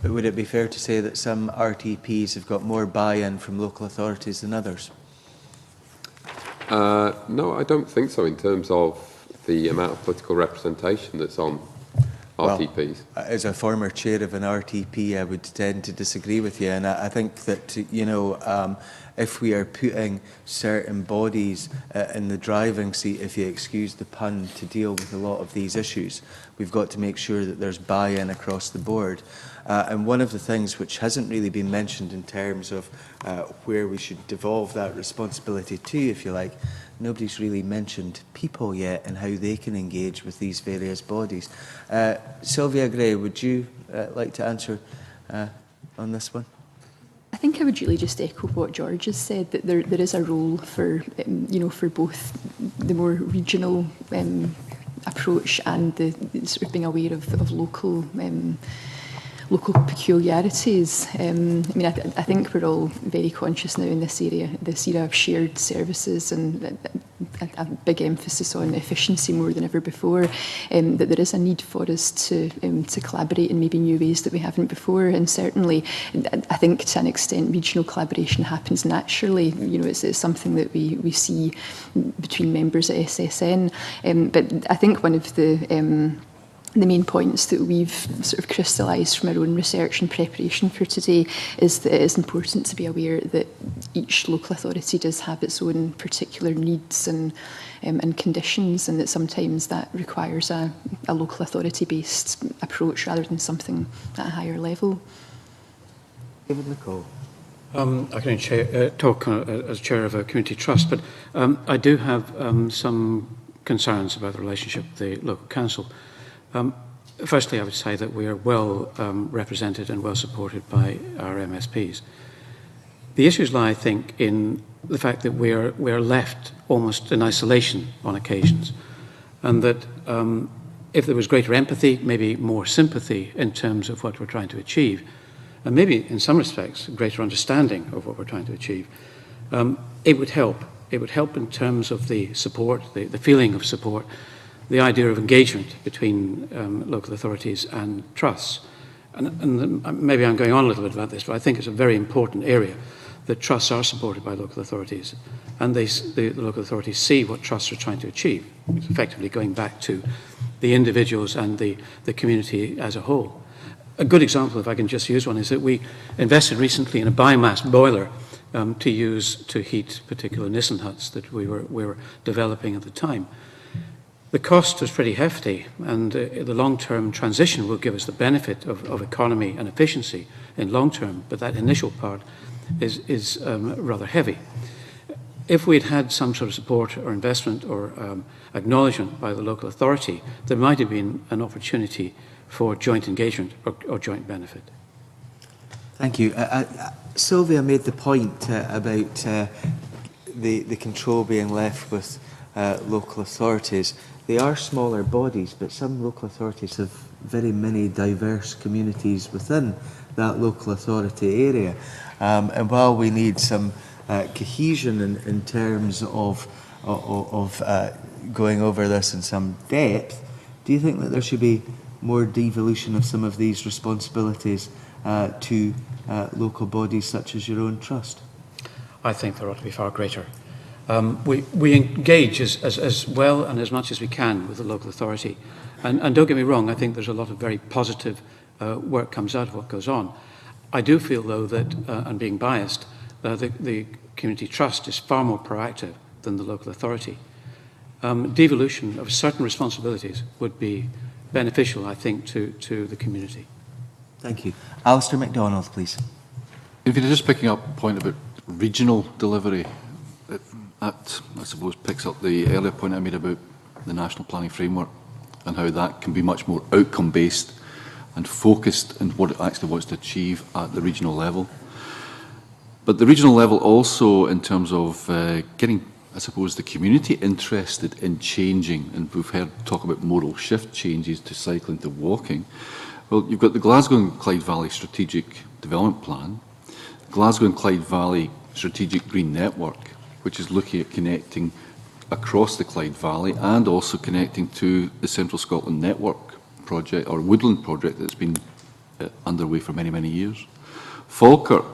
But would it be fair to say that some RTPs have got more buy-in from local authorities than others? No, I don't think so in terms of the amount of political representation that's on RTPs. Well, as a former chair of an RTP, I would tend to disagree with you, and I think that, you know, if we are putting certain bodies in the driving seat, if you excuse the pun, to deal with a lot of these issues, we've got to make sure that there's buy-in across the board. And one of the things which hasn't really been mentioned in terms of where we should devolve that responsibility to, if you like, nobody's really mentioned people yet and how they can engage with these various bodies. Sylvia Gray, would you like to answer on this one? I think I would really just echo what George has said, that there is a role for, you know, for both the more regional approach and the sort of being aware of local local peculiarities. I mean, I think we're all very conscious now in this era of shared services and a big emphasis on efficiency more than ever before, that there is a need for us to collaborate in maybe new ways that we haven't before. And certainly, I think to an extent, regional collaboration happens naturally. You know, it's something that we see between members at SSN. But I think one of the main points that we've sort of crystallised from our own research and preparation for today is that it is important to be aware that each local authority does have its own particular needs and conditions, and that sometimes that requires a local authority-based approach rather than something at a higher level. David McCall. I can talk as chair of a community trust, but I do have some concerns about the relationship with the local council. Firstly, I would say that we are well represented and well supported by our MSPs. The issues lie, I think, in the fact that we are left almost in isolation on occasions, and that if there was greater empathy, maybe more sympathy in terms of what we're trying to achieve, and maybe in some respects greater understanding of what we're trying to achieve, it would help. It would help in terms of the support, the feeling of support, the idea of engagement between local authorities and trusts. And maybe I'm going on a little bit about this, but I think it's a very important area that trusts are supported by local authorities, and the local authorities see what trusts are trying to achieve. It's effectively going back to the individuals and the community as a whole. A good example, if I can just use one, is that we invested recently in a biomass boiler to use to heat particular Nissen huts that we were developing at the time. The cost was pretty hefty, and the long-term transition will give us the benefit of economy and efficiency in long term, but that initial part is rather heavy. If we'd had some sort of support or investment or acknowledgement by the local authority, there might have been an opportunity for joint engagement or joint benefit. Thank you. Sylvia made the point about the control being left with local authorities. They are smaller bodies, but some local authorities have very many diverse communities within that local authority area. And while we need some cohesion in terms of going over this in some depth, do you think that there should be more devolution of some of these responsibilities to local bodies such as your own trust? I think there ought to be far greater. We engage as well and as much as we can with the local authority. And don't get me wrong, I think there's a lot of very positive work comes out of what goes on. I do feel, though, that, and being biased, the community trust is far more proactive than the local authority. Devolution of certain responsibilities would be beneficial, I think, to the community. Thank you. Alistair MacDonald, please. If you're just picking up a point about regional delivery, that, I suppose, picks up the earlier point I made about the National Planning Framework and how that can be much more outcome-based and focused in what it actually wants to achieve at the regional level. But the regional level also, in terms of getting, I suppose, the community interested in changing, and we've heard talk about modal shift changes to cycling to walking. Well, you've got the Glasgow and Clyde Valley Strategic Development Plan, Glasgow and Clyde Valley Strategic Green Network, which is looking at connecting across the Clyde Valley and also connecting to the Central Scotland Network project, or Woodland project, that's been underway for many, many years. Falkirk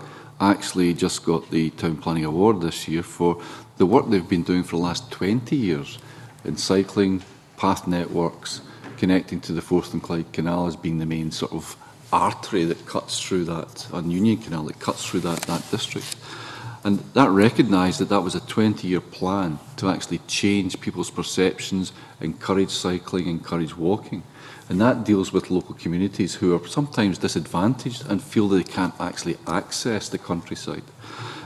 actually just got the Town Planning Award this year for the work they've been doing for the last 20 years in cycling, path networks, connecting to the Forth and Clyde Canal as being the main sort of artery that cuts through that, and Union Canal that cuts through that district. And that recognised that that was a 20-year plan to actually change people's perceptions, encourage cycling, encourage walking. And that deals with local communities who are sometimes disadvantaged and feel they can't actually access the countryside.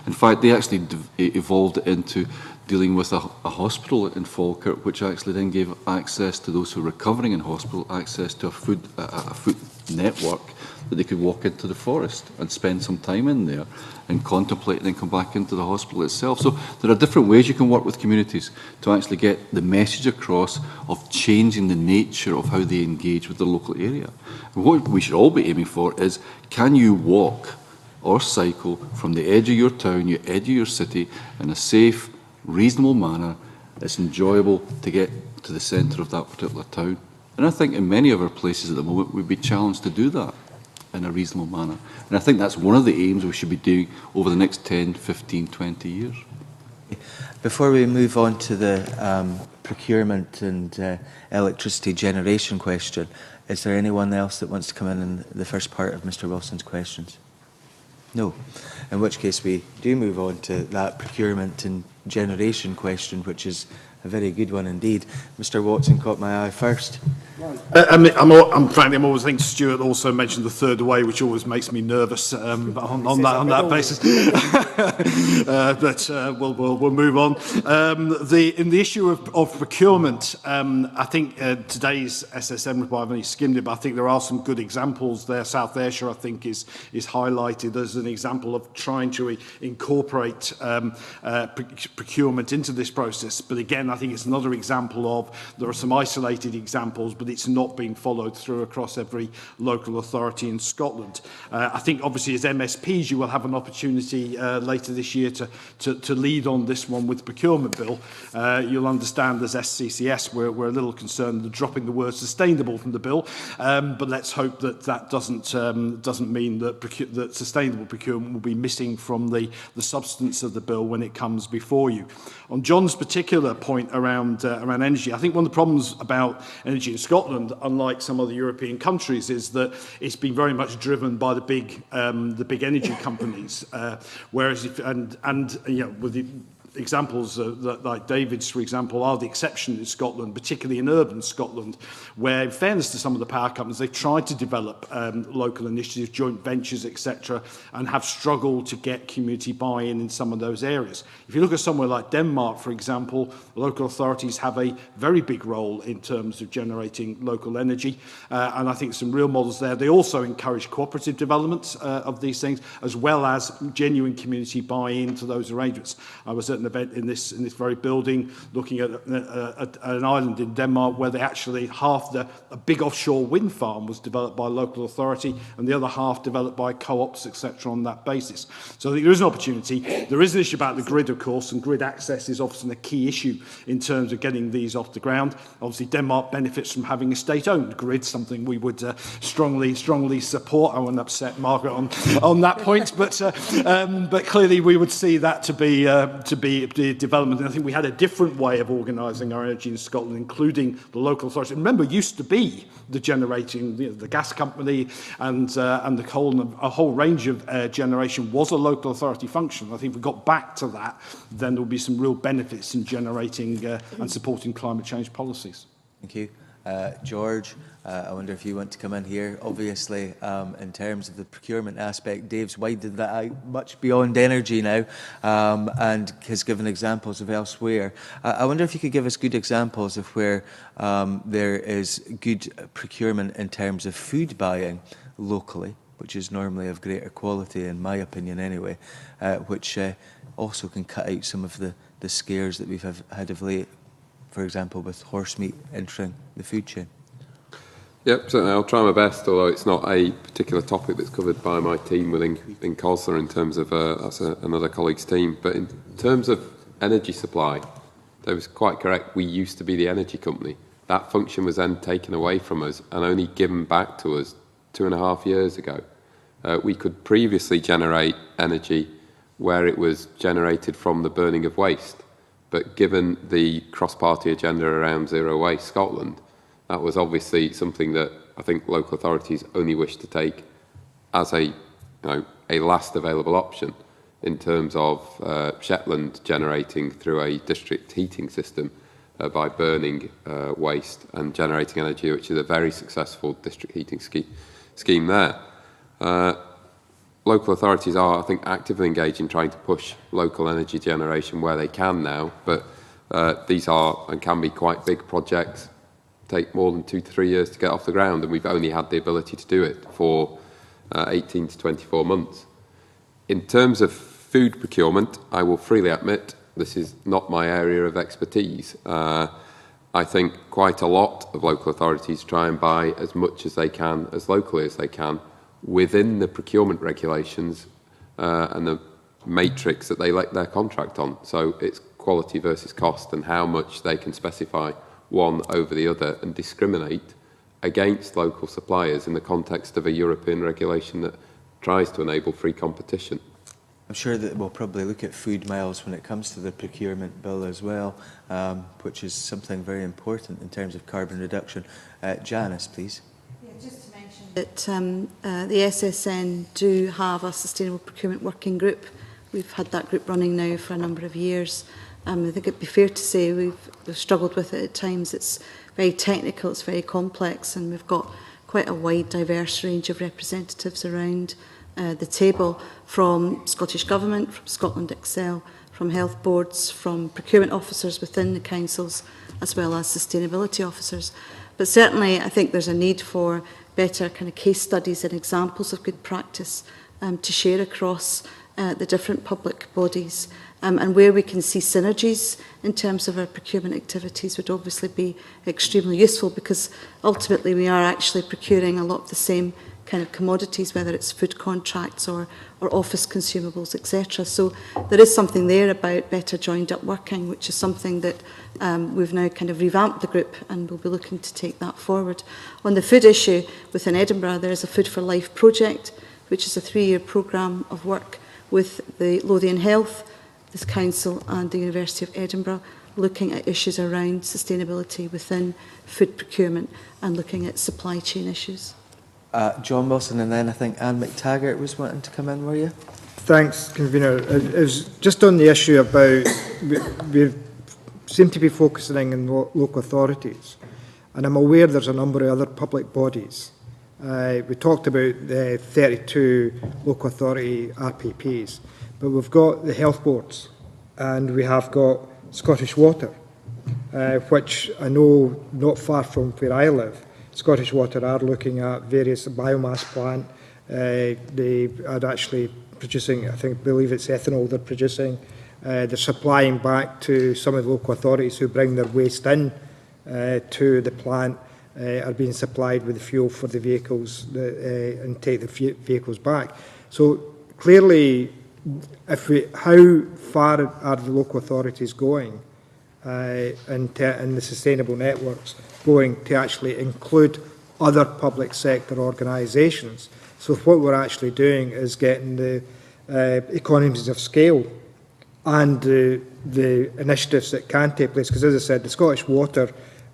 In fact, they actually evolved into dealing with a hospital in Falkirk, which actually then gave access to those who were recovering in hospital, access to a foot network that they could walk into the forest and spend some time in there and contemplate and then come back into the hospital itself. So there are different ways you can work with communities to actually get the message across of changing the nature of how they engage with the local area. And what we should all be aiming for is, can you walk or cycle from the edge of your town, your edge of your city, in a safe, reasonable manner that's enjoyable to get to the centre of that particular town? And I think in many of our places at the moment we'd be challenged to do that in a reasonable manner. And I think that's one of the aims we should be doing over the next 10, 15, 20 years. Before we move on to the procurement and electricity generation question, is there anyone else that wants to come in the first part of Mr. Wilson's questions? No. In which case we do move on to that procurement and generation question, which is a very good one indeed. Mr. Watson caught my eye first. I'm frankly, I'm always thinking Stuart also mentioned the third way, which always makes me nervous on that basis. But we'll move on. In the issue of procurement, I think today's SSM report, I've only skimmed it, but I think there are some good examples there. South Ayrshire, I think, is highlighted as an example of trying to incorporate procurement into this process. But again, I think it's another example of, there are some isolated examples, but that it's not being followed through across every local authority in Scotland. I think obviously as MSPs you will have an opportunity later this year to lead on this one with the procurement bill. You'll understand as SCCS we're a little concerned that dropping the word sustainable from the bill, but let's hope that that doesn't mean that sustainable procurement will be missing from the substance of the bill when it comes before you. On John's particular point around energy, I think one of the problems about energy in Scotland, unlike some other European countries, is that it's been very much driven by the big energy companies, whereas with the examples that, like David's, for example, are the exception in Scotland, particularly in urban Scotland, where, in fairness to some of the power companies, they've tried to develop local initiatives, joint ventures, etc., and have struggled to get community buy-in in some of those areas. If you look at somewhere like Denmark, for example, local authorities have a very big role in terms of generating local energy, and I think some real models there. They also encourage cooperative development of these things, as well as genuine community buy-in to those arrangements. I was at an event in this very building looking at an island in Denmark where they actually a big offshore wind farm was developed by a local authority and the other half developed by co-ops, etc., on that basis. So I think there is an opportunity. There is an issue about the grid, of course, and grid access is often a key issue in terms of getting these off the ground. Obviously, Denmark benefits from having a state-owned grid, something we would strongly support. I won't upset Margaret on that point, but clearly we would see that to be the development. And I think we had a different way of organising our energy in Scotland, including the local authorities. Remember, it used to be the generating, the gas company and the coal, and a whole range of generation was a local authority function. I think if we got back to that, then there will be some real benefits in generating and supporting climate change policies. Thank you. George, I wonder if you want to come in here. Obviously, in terms of the procurement aspect, Dave's widened that out much beyond energy now, and has given examples of elsewhere. I wonder if you could give us good examples of where there is good procurement in terms of food buying locally, which is normally of greater quality, in my opinion anyway, which also can cut out some of the scares that we've had of late, for example, with horse meat entering the food chain. Yep, certainly. I'll try my best, although it's not a particular topic that's covered by my team within COSLA in terms of that's another colleague's team. But in terms of energy supply, that was quite correct. We used to be the energy company. That function was then taken away from us and only given back to us 2.5 years ago. We could previously generate energy where it was generated from the burning of waste. But given the cross-party agenda around Zero Waste Scotland, that was obviously something that I think local authorities only wish to take as a last available option in terms of Shetland generating through a district heating system by burning waste and generating energy, which is a very successful district heating scheme there. Local authorities are, I think, actively engaged in trying to push local energy generation where they can now, but these are and can be quite big projects, take more than 2 to 3 years to get off the ground, and we've only had the ability to do it for 18 to 24 months. In terms of food procurement, I will freely admit this is not my area of expertise. I think quite a lot of local authorities try and buy as much as they can, as locally as they can, within the procurement regulations and the matrix that they let their contract on. So it's quality versus cost and how much they can specify one over the other and discriminate against local suppliers in the context of a European regulation that tries to enable free competition. I'm sure that we'll probably look at food miles when it comes to the procurement bill as well, which is something very important in terms of carbon reduction. Janice, please. Just to mention that the SSN do have a sustainable procurement working group. We've had that group running now for a number of years. I think it'd be fair to say we've struggled with it at times. It's very technical, it's very complex, and we've got quite a wide, diverse range of representatives around the table, from Scottish Government, from Scotland Excel, from health boards, from procurement officers within the councils, as well as sustainability officers. But certainly I think there's a need for better kind of case studies and examples of good practice to share across the different public bodies. And where we can see synergies in terms of our procurement activities would obviously be extremely useful, because ultimately we are actually procuring a lot of the same kind of commodities, whether it's food contracts or office consumables, etc. So there is something there about better joined up working, which is something that we've now kind of revamped the group, and we'll be looking to take that forward. On the food issue within Edinburgh, there is a Food for Life project, which is a 3-year programme of work with the Lothian Health, this council and the University of Edinburgh, looking at issues around sustainability within food procurement and looking at supply chain issues. John Wilson, and then I think Anne McTaggart was wanting to come in, were you? Thanks, Convener. It was just on the issue about, we seem to be focusing on local authorities, and I'm aware there's a number of other public bodies. We talked about the 32 local authority RPPs, but we've got the health boards, and we have got Scottish Water, which I know not far from where I live, Scottish Water are looking at various biomass plant. They are actually producing, believe it's ethanol they're producing. They're supplying back to some of the local authorities who bring their waste in to the plant, are being supplied with the fuel for the vehicles and take the vehicles back. So clearly, how far are the local authorities going and the sustainable networks going to actually include other public sector organisations? So what we're actually doing is getting the economies of scale and the initiatives that can take place. Because as I said, the Scottish Water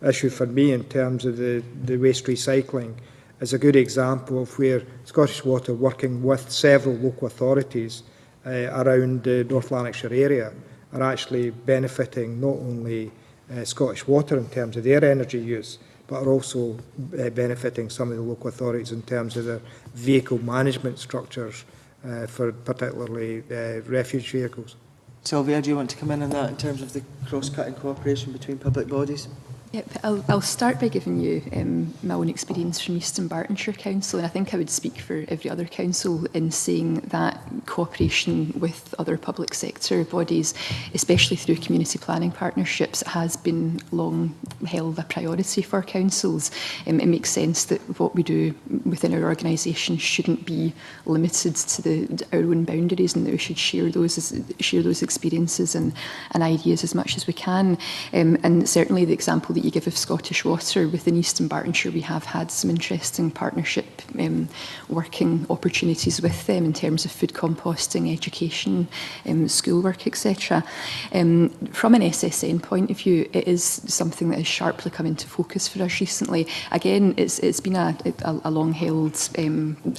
issue for me in terms of the waste recycling is a good example of where Scottish Water, working with several local authorities around the North Lanarkshire area, are actually benefiting not only Scottish Water in terms of their energy use, but are also benefiting some of the local authorities in terms of their vehicle management structures for particularly refuge vehicles. Sylvia, do you want to come in on that in terms of the cross-cutting cooperation between public bodies? Yep, I'll start by giving you my own experience from Eastern Bartonshire Council, and I think I would speak for every other council in saying that cooperation with other public sector bodies, especially through community planning partnerships, has been long held a priority for councils. It makes sense that what we do within our organisation shouldn't be limited to our own boundaries, and that we should share those experiences and ideas as much as we can. And certainly the example that you give of Scottish Water within Eastern Bartonshire, we have had some interesting partnership working opportunities with them in terms of food composting, education, schoolwork, etc. From an SSN point of view, it is something that has sharply come into focus for us recently. Again, it's been a long-held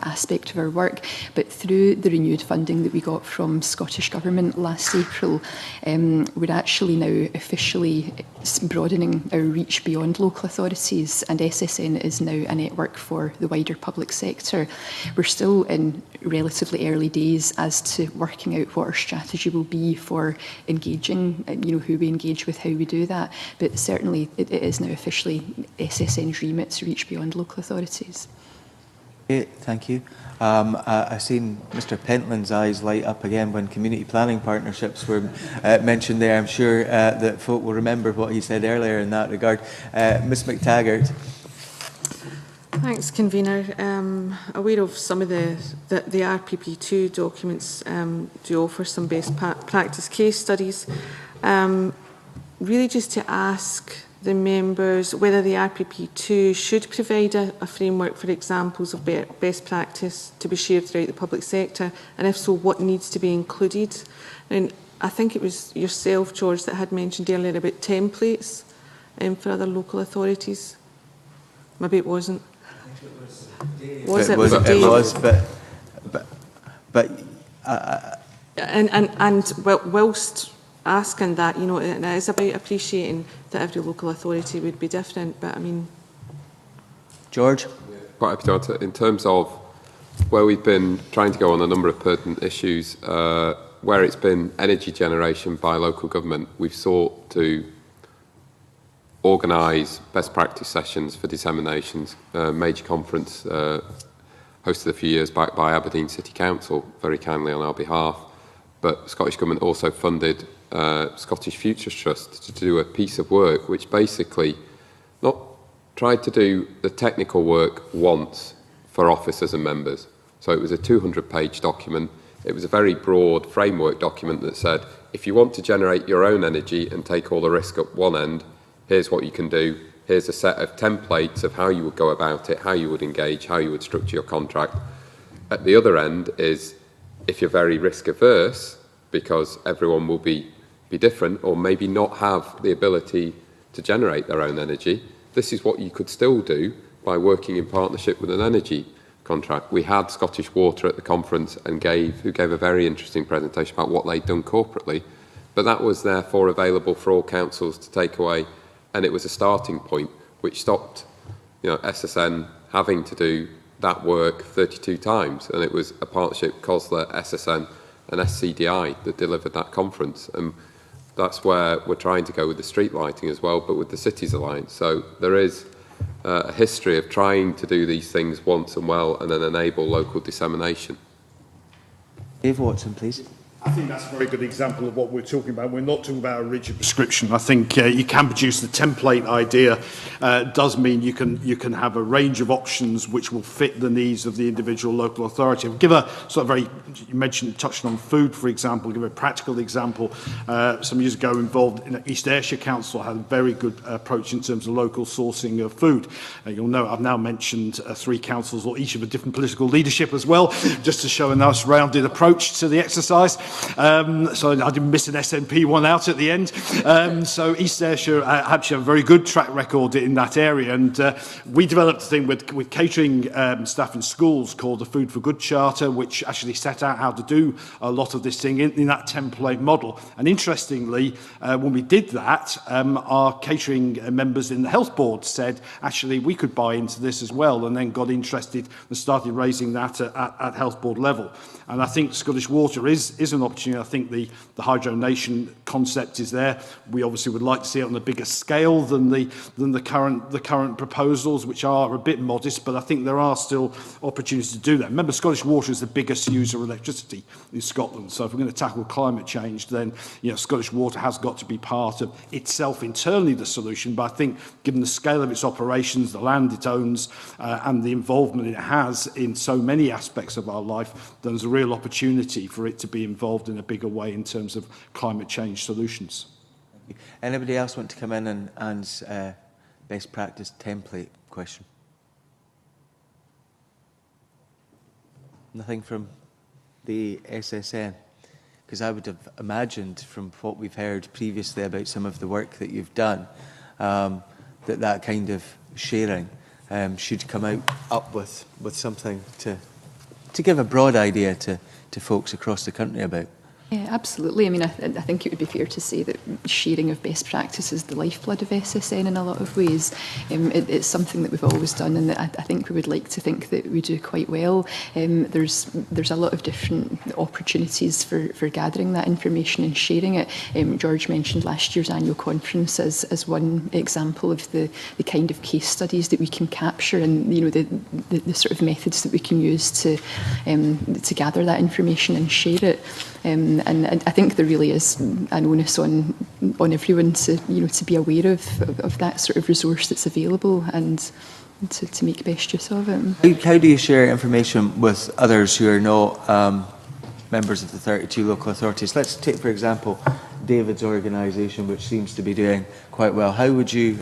aspect of our work, but through the renewed funding that we got from Scottish Government last April, we're actually now officially broadening our reach beyond local authorities, and SSN is now a network for the wider public sector. We're still in relatively early days as to working out what our strategy will be for engaging, who we engage with, how we do that, but certainly it is now officially SSN's remit to reach beyond local authorities. Okay, thank you. I've seen Mr. Pentland's eyes light up again when community planning partnerships were mentioned there. I'm sure that folk will remember what he said earlier in that regard. Ms McTaggart. Thanks, Convener. Aware of some of the RPP2 documents do offer some best practice case studies. Really just to ask the members whether the RPP2 should provide a framework for examples of best practice to be shared throughout the public sector, and if so, what needs to be included. And I think it was yourself, George, that had mentioned earlier about templates for other local authorities. Maybe it wasn't. It was, but whilst asking that, it is about appreciating that every local authority would be different, but I mean... George? Quite happy to answer. In terms of where we've been trying to go on a number of pertinent issues, where it's been energy generation by local government, we've sought to organise best practice sessions for disseminations. Major conference hosted a few years back by Aberdeen City Council, very kindly on our behalf, but the Scottish Government also funded Scottish Futures Trust to do a piece of work which basically not tried to do the technical work once for officers and members. So it was a 200-page document. It was a very broad framework document that said, if you want to generate your own energy and take all the risk at one end, here's what you can do. Here's a set of templates of how you would go about it, how you would engage, how you would structure your contract. At the other end is, if you're very risk averse, because everyone will be different or maybe not have the ability to generate their own energy, this is what you could still do by working in partnership with an energy contract. We had Scottish Water at the conference and who gave a very interesting presentation about what they'd done corporately, but that was therefore available for all councils to take away, and it was a starting point which stopped SSN having to do that work 32 times, and it was a partnership, COSLA, SSN and SCDI that delivered that conference, and that's where we're trying to go with the street lighting as well, but with the Cities Alliance. So there is a history of trying to do these things once and well and then enable local dissemination. Dave Watson, please. I think that's a very good example of what we're talking about. We're not talking about a rigid prescription. I think you can produce the template idea. Does mean you can have a range of options which will fit the needs of the individual local authority. I'll give a sort of you touched on food, for example. I'll give a practical example. Some years ago, involved in East Ayrshire Council had a very good approach in terms of local sourcing of food. You'll know I've now mentioned 3 councils, or each of a different political leadership as well, just to show a nice rounded approach to the exercise. So I didn't miss an SNP one out at the end. So East Ayrshire actually have a very good track record in that area, and we developed a thing with catering staff in schools called the Food for Good Charter, which actually set out how to do a lot of this thing in that template model. And interestingly, when we did that, our catering members in the health board said, actually, we could buy into this as well, and then got interested and started raising that at health board level. And I think Scottish Water is an opportunity. I think the Hydro Nation concept is there. We obviously would like to see it on a bigger scale than the current proposals, which are a bit modest, but I think there are still opportunities to do that. Remember, Scottish Water is the biggest user of electricity in Scotland. So if we're going to tackle climate change, then Scottish Water has got to be part of itself internally the solution. But I think given the scale of its operations, the land it owns, and the involvement it has in so many aspects of our life, there's a real opportunity for it to be involved in a bigger way in terms of climate change solutions. Anybody else want to come in and answer best practice template question? Nothing from the SSN? Because I would have imagined from what we've heard previously about some of the work that you've done, that kind of sharing should come up with something to give a broad idea to folks across the country about. Yeah, absolutely. I mean, I think it would be fair to say that sharing of best practice is the lifeblood of SSN in a lot of ways. It's something that we've always done, and that I think we would like to think that we do quite well. There's a lot of different opportunities for gathering that information and sharing it. George mentioned last year's annual conference as one example of the kind of case studies that we can capture, and the sort of methods that we can use to gather that information and share it. And I think there really is an onus on everyone to be aware of that sort of resource that's available and to make best use of it. How do you share information with others who are not members of the 32 local authorities? Let's take, for example, David's organisation, which seems to be doing quite well. How would you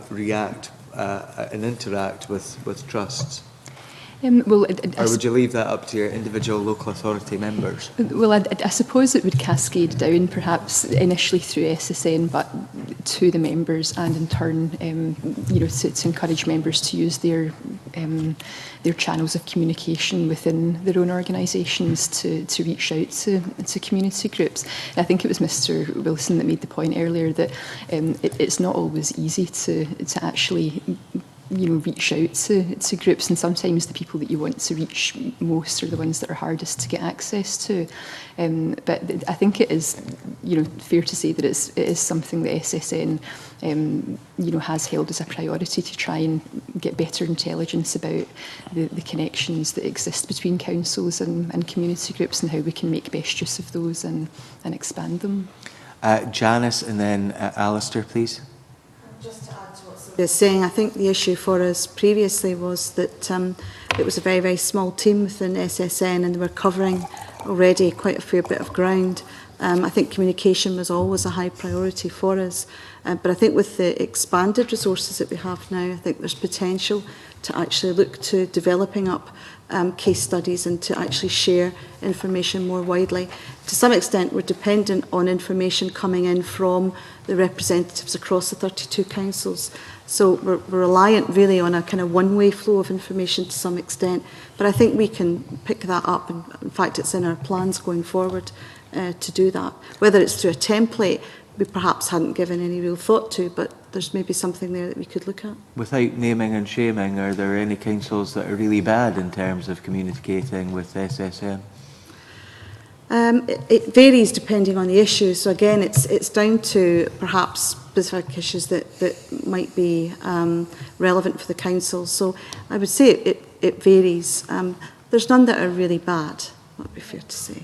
react and interact with trusts? Or would you leave that up to your individual local authority members? Well, I suppose it would cascade down, perhaps initially through SSN, but to the members, and in turn, to encourage members to use their channels of communication within their own organisations to reach out to community groups. And I think it was Mr. Wilson that made the point earlier that it's not always easy to actually reach out to groups, and sometimes the people that you want to reach most are the ones that are hardest to get access to. But I think it is fair to say that it is something that SSN has held as a priority to try and get better intelligence about the connections that exist between councils and community groups and how we can make best use of those and expand them. Janice and then Alistair, please. Just to add to what Sylvia is saying, I think the issue for us previously was that it was a very, very small team within SSN and they were covering already quite a fair bit of ground. I think communication was always a high priority for us. But I think with the expanded resources that we have now, I think there's potential to actually look to developing up case studies and to actually share information more widely. To some extent, we're dependent on information coming in from the representatives across the 32 councils. So we're reliant really on a kind of one-way flow of information to some extent. But I think we can pick that up. And in fact, it's in our plans going forward to do that. Whether it's through a template, we perhaps hadn't given any real thought to, but there's maybe something there that we could look at. Without naming and shaming, are there any councils that are really bad in terms of communicating with SSN? It varies depending on the issue. So again, it's down to perhaps specific issues that might be relevant for the council. So I would say it varies. There's none that are really bad, that would be fair to say.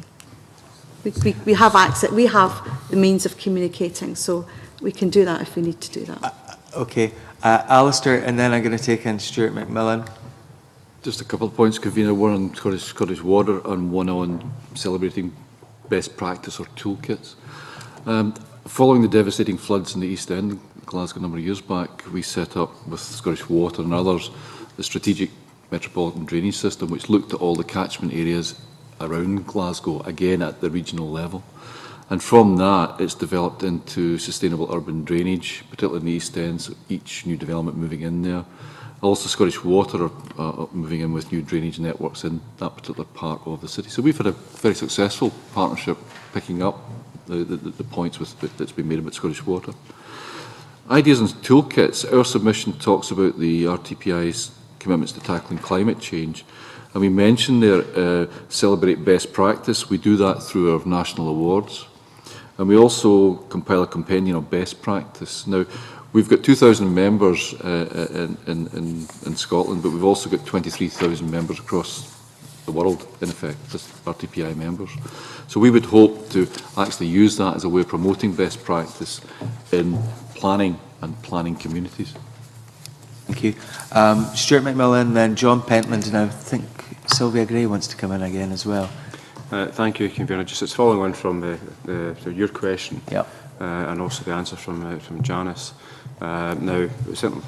We have access, we have the means of communicating, so we can do that if we need to do that. Okay. Alistair, and then I'm going to take in Stuart McMillan. Just a couple of points, Convener. One on Scottish Water and one on celebrating best practice or toolkits. Following the devastating floods in the East End of Glasgow a number of years back, we set up with Scottish Water and others the Strategic Metropolitan Drainage System, which looked at all the catchment areas around Glasgow, again at the regional level. And from that, it's developed into sustainable urban drainage, particularly in the East End, so each new development moving in there. Also, Scottish Water are moving in with new drainage networks in that particular part of the city. So we've had a very successful partnership picking up the points that's been made about Scottish Water. Ideas and toolkits. Our submission talks about the RTPI's commitments to tackling climate change. And we mentioned there, celebrate best practice. We do that through our national awards. And we also compile a compendium of best practice. Now, we've got 2,000 members in Scotland, but we've also got 23,000 members across the world, in effect, just RTPI members. So we would hope to actually use that as a way of promoting best practice in planning and planning communities. Thank you. Stuart McMillan, then John Pentland, and I think Sylvia Gray wants to come in again as well. Thank you, Convener. Just it's following on from your question, yep. And also the answer from Janice. Now,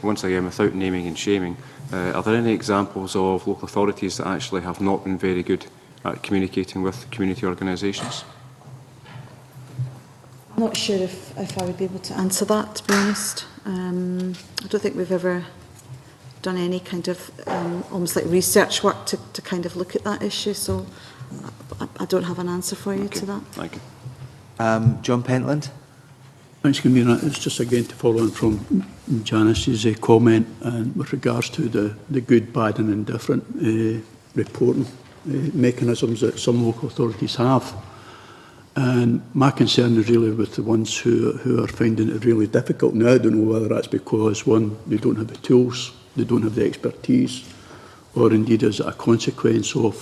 once again, without naming and shaming, are there any examples of local authorities that actually have not been very good at communicating with community organisations? I'm not sure if I would be able to answer that, to be honest. I don't think we've ever done any kind of almost like research work to kind of look at that issue, so I don't have an answer for you to that. Thank you. John Pentland. Thanks, Convener. It's just again to follow on from Janice's comment with regards to the good, bad and indifferent reporting mechanisms that some local authorities have. And my concern is really with the ones who are finding it really difficult. Now, I don't know whether that's because, one, they don't have the tools, they don't have the expertise, or indeed is it a consequence of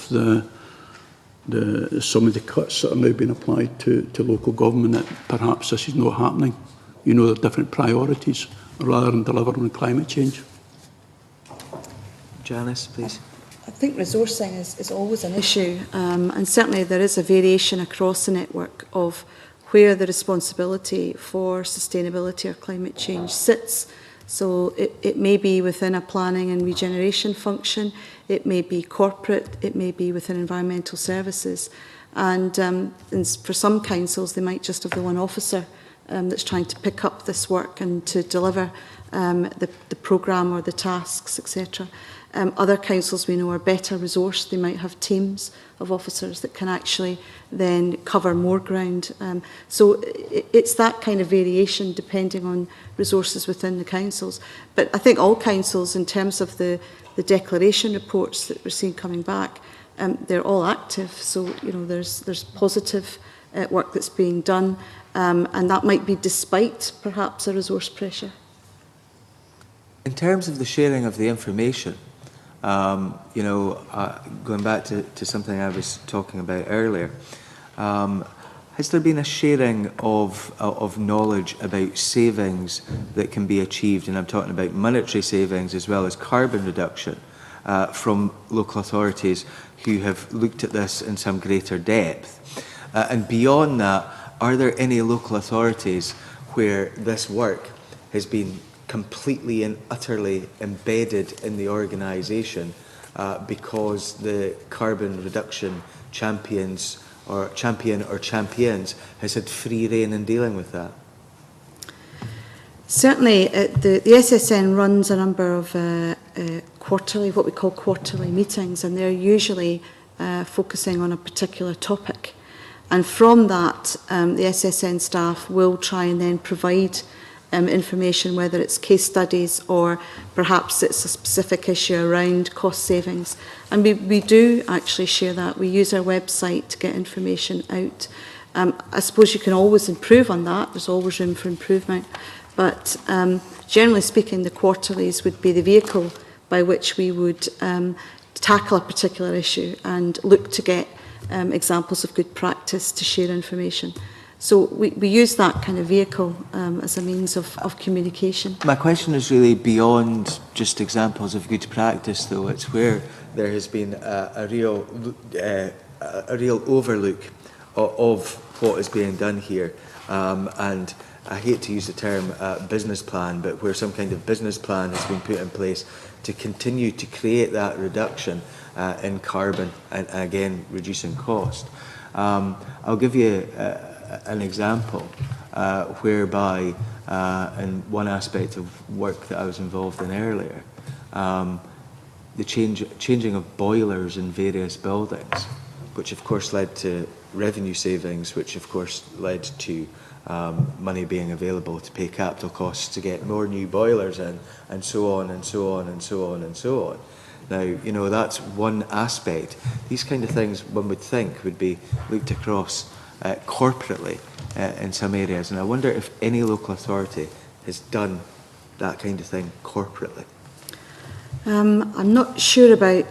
some of the cuts that are now being applied to local government, that perhaps this is not happening. You know, there are different priorities rather than delivering on climate change. Janice, please. I think resourcing is always an issue, and certainly there is a variation across the network of where the responsibility for sustainability or climate change sits. So it may be within a planning and regeneration function, it may be corporate, it may be within environmental services. And for some councils, they might just have the one officer that's trying to pick up this work and to deliver the programme or the tasks, etc. Other councils we know are better resourced. They might have teams of officers that can actually then cover more ground. So it's that kind of variation depending on resources within the councils. But I think all councils, in terms of the declaration reports that we're seeing coming back, they're all active. So, you know, there's positive work that's being done, and that might be despite perhaps a resource pressure. In terms of the sharing of the information, you know, going back to something I was talking about earlier, has there been a sharing of knowledge about savings that can be achieved, and I'm talking about monetary savings as well as carbon reduction, from local authorities who have looked at this in some greater depth? And beyond that, are there any local authorities where this work has been completely and utterly embedded in the organisation because the carbon reduction champion or champions has had free rein in dealing with that? Certainly, the SSN runs a number of quarterly, what we call quarterly meetings, and they're usually focusing on a particular topic. And from that, the SSN staff will try and then provide information, whether it's case studies or perhaps it's a specific issue around cost savings. And we do actually share that. We use our website to get information out. I suppose you can always improve on that. There's always room for improvement. But generally speaking, the quarterlies would be the vehicle by which we would tackle a particular issue and look to get examples of good practice to share information. So we use that kind of vehicle as a means of communication. My question is really beyond just examples of good practice, though. It's where there has been a real overlook of what is being done here. And I hate to use the term business plan, but where some kind of business plan has been put in place to continue to create that reduction in carbon and again reducing cost. I'll give you an example whereby in one aspect of work that I was involved in earlier, the changing of boilers in various buildings, which of course led to revenue savings, which of course led to money being available to pay capital costs to get more new boilers in, and so on and so on and so on and so on. Now, you know, that's one aspect. These kind of things one would think would be looked across corporately in some areas, and I wonder if any local authority has done that kind of thing corporately. I'm not sure about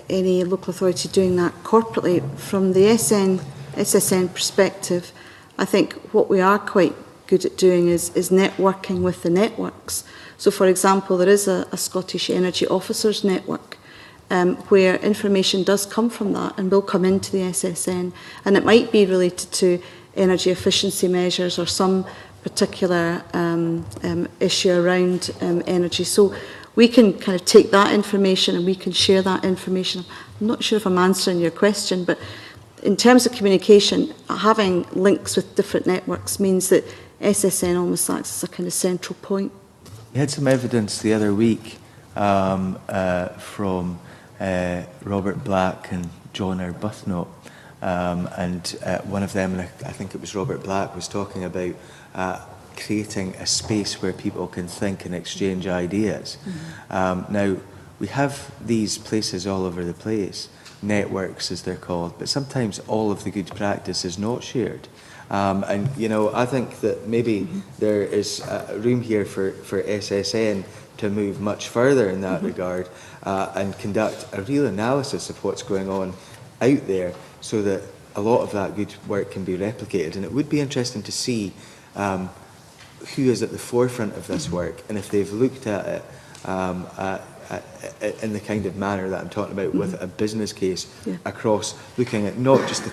any local authority doing that corporately. From the SSN perspective, I think what we are quite good at doing is networking with the networks. So, for example, there is a Scottish Energy Officers Network where information does come from that and will come into the SSN, and it might be related to energy efficiency measures or some particular issue around energy. So we can kind of take that information and we can share that information. I'm not sure if I'm answering your question, but in terms of communication, having links with different networks means that SSN almost acts as a kind of central point. We had some evidence the other week from Robert Black and John Arbuthnot, and one of them, and I think it was Robert Black, was talking about creating a space where people can think and exchange ideas. Mm-hmm. Now, we have these places all over the place, networks as they're called, but sometimes all of the good practice is not shared. And, you know, I think that maybe there is room here for SSN to move much further in that regard and conduct a real analysis of what's going on out there so that a lot of that good work can be replicated. And it would be interesting to see who is at the forefront of this work and if they've looked at it in the kind of manner that I'm talking about, with a business case across looking at not just the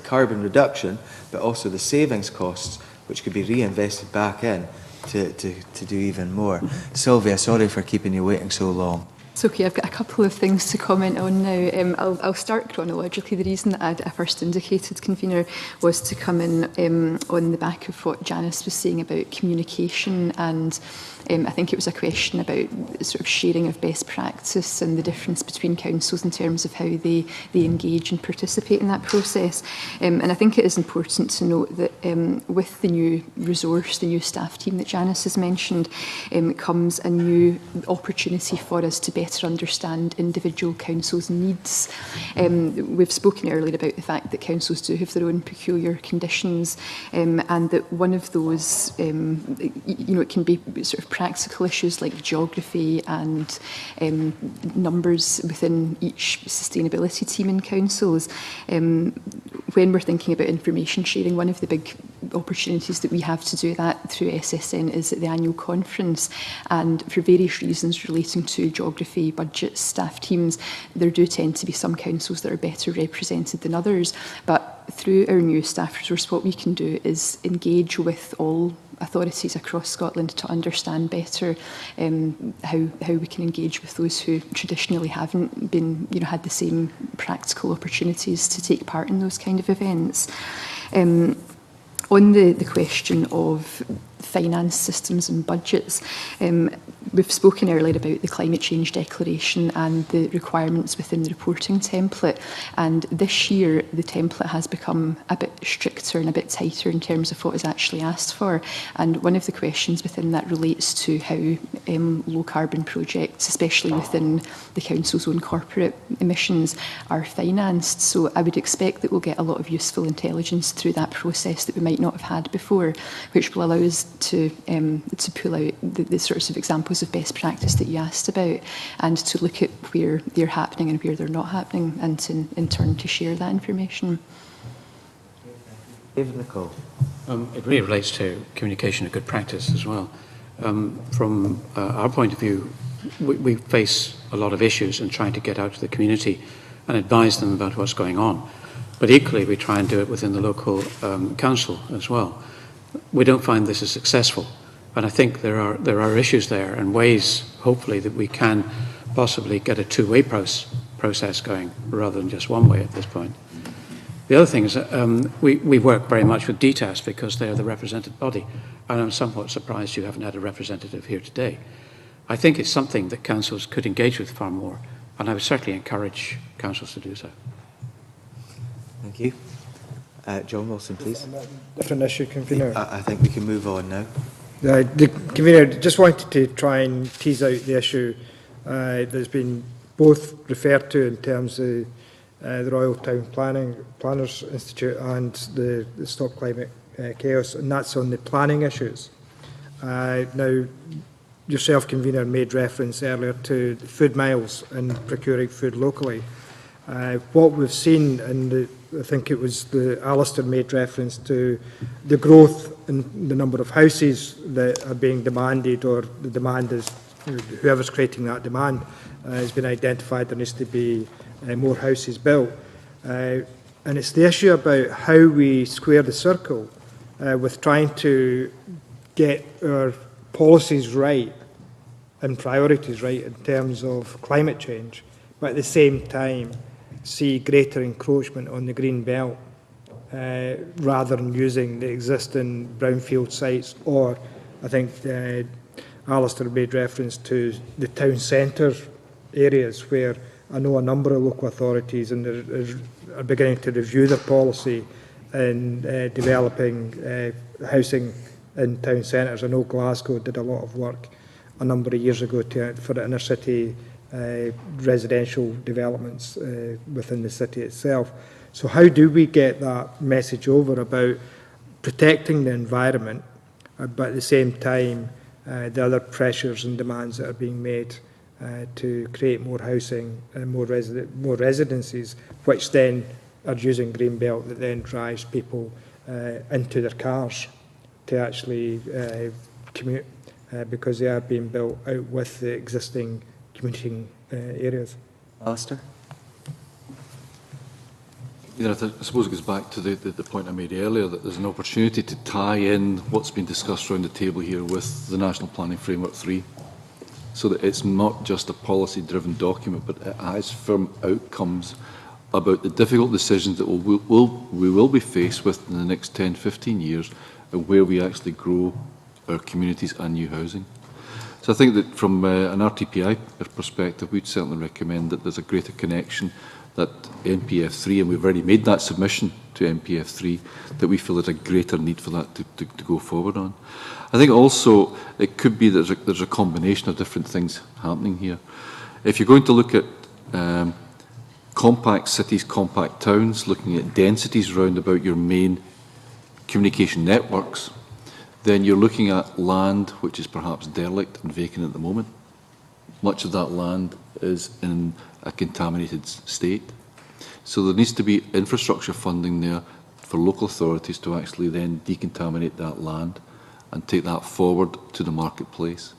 carbon reduction, but also the savings costs, which could be reinvested back in to do even more. Sylvia, sorry for keeping you waiting so long. It's okay, I've got a couple of things to comment on now. I'll start chronologically. The reason that I first indicated, Convener, was to come in on the back of what Janice was saying about communication, and I think it was a question about sort of sharing of best practice and the difference between councils in terms of how they engage and participate in that process. And I think it is important to note that with the new resource, the new staff team that Janice has mentioned, comes a new opportunity for us to best better understand individual councils' needs. We've spoken earlier about the fact that councils do have their own peculiar conditions, and that one of those, it can be sort of practical issues like geography and numbers within each sustainability team in councils. When we're thinking about information sharing, one of the big opportunities that we have to do that through SSN is at the annual conference, and for various reasons relating to geography, budgets, staff teams, there do tend to be some councils that are better represented than others. But through our new staff resource, what we can do is engage with all authorities across Scotland to understand better how we can engage with those who traditionally haven't been, had the same practical opportunities to take part in those kind of events. On the question of finance systems and budgets, we've spoken earlier about the climate change declaration and the requirements within the reporting template, and this year the template has become a bit stricter and a bit tighter in terms of what is actually asked for, and one of the questions within that relates to how low carbon projects, especially within the council's own corporate emissions, are financed. So I would expect that we'll get a lot of useful intelligence through that process that we might not have had before, which will allow us to pull out the sorts of examples of best practice that you asked about, and to look at where they're happening and where they're not happening, and to, in turn, to share that information. David Nicol. It really relates to communication of good practice as well. From our point of view, we face a lot of issues in trying to get out to the community and advise them about what's going on. But equally, we try and do it within the local council as well. We don't find this as successful. And I think there are issues there and ways, hopefully, that we can possibly get a two-way process going rather than just one way at this point. The other thing is that we work very much with DTAS because they are the represented body, and I'm somewhat surprised you haven't had a representative here today. I think it's something that councils could engage with far more, and I would certainly encourage councils to do so. Thank you. John Wilson, please. Different issue, Convener. I think we can move on now. The Convener just wanted to try and tease out the issue that's been both referred to in terms of the Royal Town Planners Institute and the Stop Climate Chaos, and that's on the planning issues. Now, yourself, Convener, made reference earlier to food miles and procuring food locally. What we've seen, and I think it was Alistair made reference to the growth in the number of houses that are being demanded, or the demand is, whoever's creating that demand has been identified there needs to be more houses built. And it's the issue about how we square the circle with trying to get our policies right and priorities right in terms of climate change, but at the same time see greater encroachment on the green belt rather than using the existing brownfield sites, or I think Alistair made reference to the town centre areas where I know a number of local authorities are beginning to review their policy in developing housing in town centres. I know Glasgow did a lot of work a number of years ago for inner city residential developments within the city itself. So how do we get that message over about protecting the environment, but at the same time the other pressures and demands that are being made to create more housing and more residencies, which then are using green belt, that then drives people into their cars to actually commute because they are being built out with the existing commuting areas. Alistair? I suppose it goes back to the point I made earlier, that there's an opportunity to tie in what's been discussed around the table here with the National Planning Framework 3, so that it's not just a policy-driven document, but it has firm outcomes about the difficult decisions that we will be faced with in the next 10, 15 years, and where we actually grow our communities and new housing. So I think that from an RTPI perspective, we'd certainly recommend that there's a greater connection, that NPF3, and we've already made that submission to NPF3, that we feel there's a greater need for that to go forward on. I think also it could be that there's a combination of different things happening here. If you're going to look at compact cities, compact towns, looking at densities round about your main communication networks, then you're looking at land which is perhaps derelict and vacant at the moment. Much of that land is in a contaminated state. So there needs to be infrastructure funding there for local authorities to actually then decontaminate that land and take that forward to the marketplace.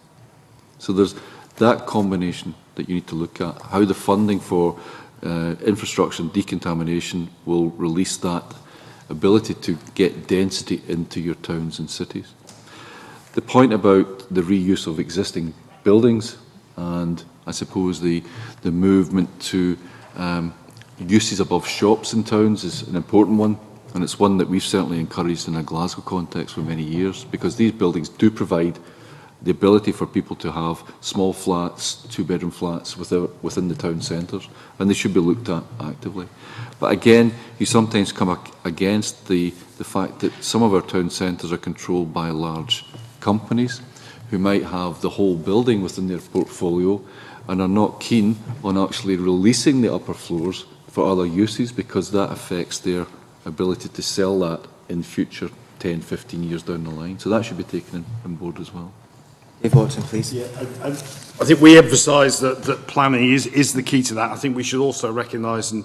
So there's that combination that you need to look at, how the funding for infrastructure and decontamination will release that ability to get density into your towns and cities. The point about the reuse of existing buildings and I suppose the movement to uses above shops in towns is an important one, and it's one that we've certainly encouraged in a Glasgow context for many years, because these buildings do provide the ability for people to have small flats, two-bedroom flats within the town centres, and they should be looked at actively. But again, you sometimes come against the fact that some of our town centres are controlled by large companies who might have the whole building within their portfolio and are not keen on actually releasing the upper floors for other uses, because that affects their ability to sell that in future 10, 15 years down the line. So that should be taken on board as well. Dave Watson, please. Yeah, I think we emphasise that planning is the key to that. I think we should also recognise, and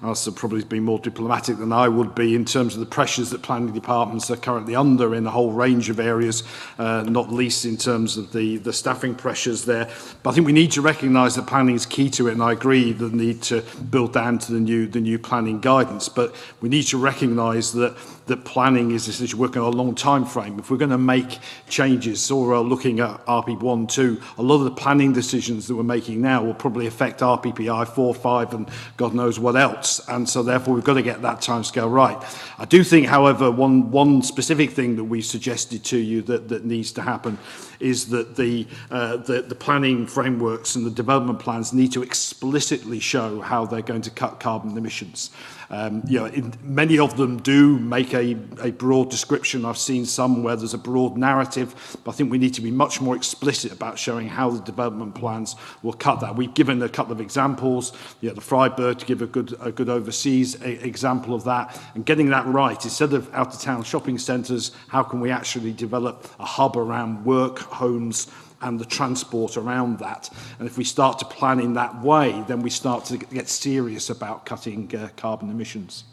Alistair probably has been more diplomatic than I would be, in terms of the pressures that planning departments are currently under in a whole range of areas, not least in terms of the staffing pressures there. But I think we need to recognise that planning is key to it, and I agree the need to build down to the new planning guidance. But we need to recognise that planning is essentially working on a long time frame. If we're going to make changes, or we're looking at RP1, 2, a lot of the planning decisions that we're making now will probably affect RPPI 4, 5 and God knows what else. And so therefore we've got to get that timescale right. I do think, however, one specific thing that we suggested to you that needs to happen is that the planning frameworks and the development plans need to explicitly show how they're going to cut carbon emissions. Many of them do make a broad description. I've seen some where there's a broad narrative, but I think we need to be much more explicit about showing how the development plans will cut that. We've given a couple of examples. The Freiburg to give a good overseas example of that, and getting that right. Instead of out-of-town shopping centres, how can we actually develop a hub around work, homes, and the transport around that? And if we start to plan in that way, then we start to get serious about cutting carbon emissions.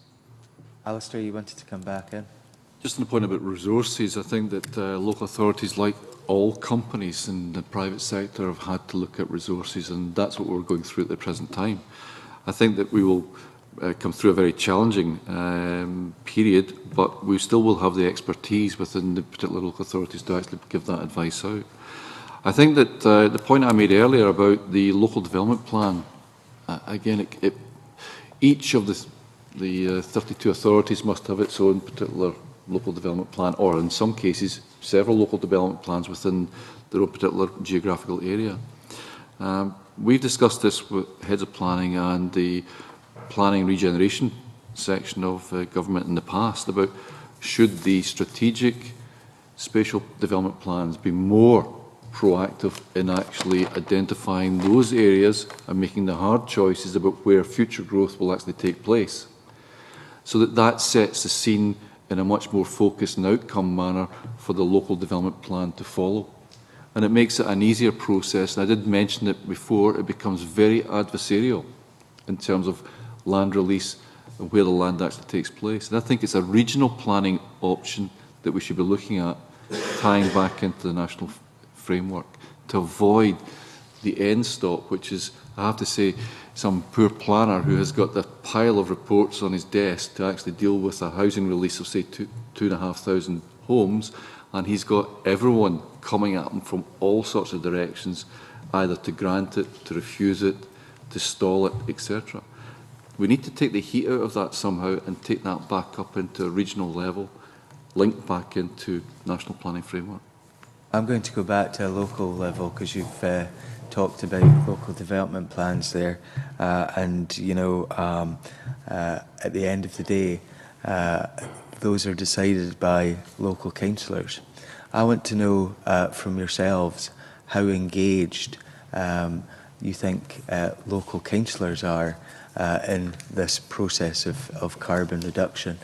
Alistair, you wanted to come back in? Just on the point about resources, I think that local authorities, like all companies in the private sector, have had to look at resources, and that's what we're going through at the present time. I think that we will come through a very challenging period, but we still will have the expertise within the particular local authorities to actually give that advice out. I think that the point I made earlier about the local development plan, again, each of the 32 authorities must have its own particular local development plan, or in some cases, several local development plans within their own particular geographical area. We've discussed this with heads of planning and the planning regeneration section of government in the past about should the strategic spatial development plans be more proactive in actually identifying those areas and making the hard choices about where future growth will actually take place, so that sets the scene in a much more focused and outcome manner for the local development plan to follow. And it makes it an easier process. And I did mention it before, it becomes very adversarial in terms of land release and where the land actually takes place. And I think it's a regional planning option that we should be looking at, tying back into the national framework, to avoid the end stop, which is, I have to say, some poor planner who has got the pile of reports on his desk to actually deal with a housing release of, say, 2,500 homes, and he's got everyone coming at him from all sorts of directions, either to grant it, to refuse it, to stall it, etc. We need to take the heat out of that somehow and take that back up into a regional level, linked back into national planning framework. I'm going to go back to a local level, because you've talked about local development plans there, and you know, at the end of the day, those are decided by local councillors. I want to know from yourselves how engaged you think local councillors are in this process of carbon reduction?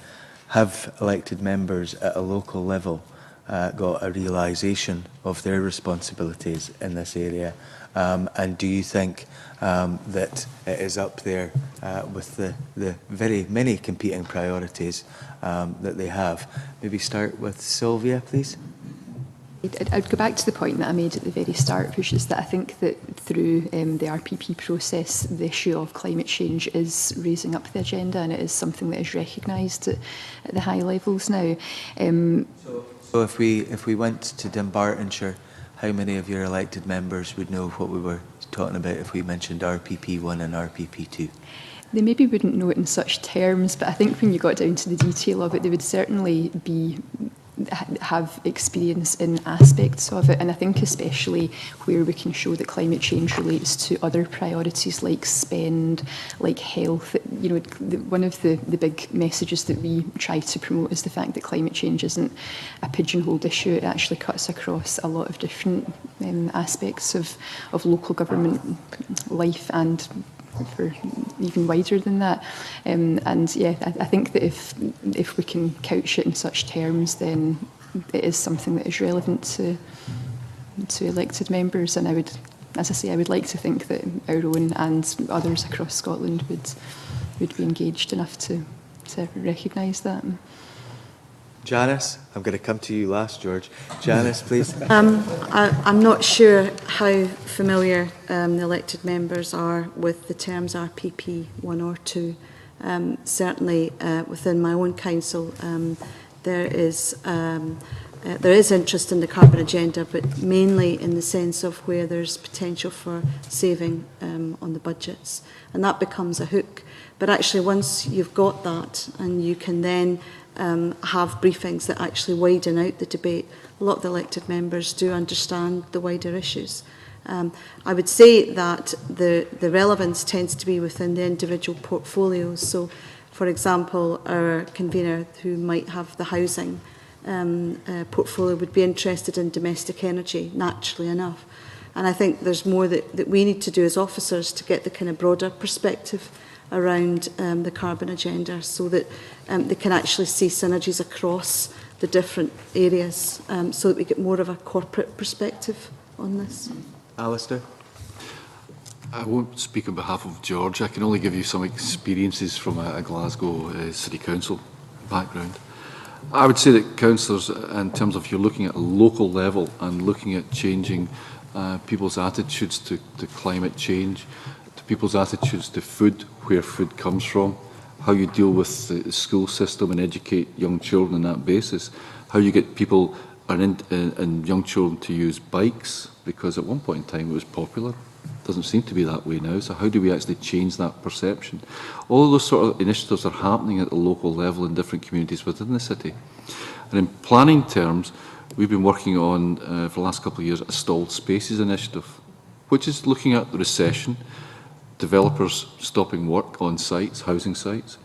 Have elected members at a local level got a realisation of their responsibilities in this area? And do you think that it is up there with the very many competing priorities that they have? Maybe start with Sylvia, please. I'd go back to the point that I made at the very start, which is that I think that through the RPP process, the issue of climate change is raising up the agenda, and it is something that is recognised at the high levels now. So if we went to Dumbartonshire, how many of your elected members would know what we were talking about if we mentioned RPP1 and RPP2? They maybe wouldn't know it in such terms, but I think when you got down to the detail of it, they would certainly have experience in aspects of it, and I think especially where we can show that climate change relates to other priorities like spend, like health. You know, one of the big messages that we try to promote is the fact that climate change isn't a pigeonholed issue. It actually cuts across a lot of different aspects of local government life, and for even wider than that. And yeah, I think that if we can couch it in such terms, then it is something that is relevant to elected members. And I would, as I say, I would like to think that our own and others across Scotland would be engaged enough to recognise that. Janice, I'm going to come to you last, George. Janice, please. I'm not sure how familiar the elected members are with the terms RPP 1 or 2. Certainly within my own council, there is interest in the carbon agenda, but mainly in the sense of where there's potential for saving on the budgets. And that becomes a hook. But actually, once you've got that, and you can then have briefings that actually widen out the debate, a lot of the elected members do understand the wider issues. I would say that the relevance tends to be within the individual portfolios. So, for example, our convener who might have the housing portfolio would be interested in domestic energy, naturally enough. And I think there's more that we need to do as officers to get the kind of broader perspective around the carbon agenda, so that they can actually see synergies across the different areas, so that we get more of a corporate perspective on this. Alistair? I won't speak on behalf of George. I can only give you some experiences from a Glasgow City Council background. I would say that councillors, in terms of you're looking at a local level and looking at changing people's attitudes to climate change, to people's attitudes to food, where food comes from, how you deal with the school system and educate young children on that basis, how you get people and young children to use bikes, because at one point in time it was popular. It doesn't seem to be that way now. So how do we actually change that perception? All of those sort of initiatives are happening at the local level in different communities within the city. And in planning terms, we've been working on, for the last couple of years, a stalled spaces initiative, which is looking at the recession, developers stopping work on sites, housing sites,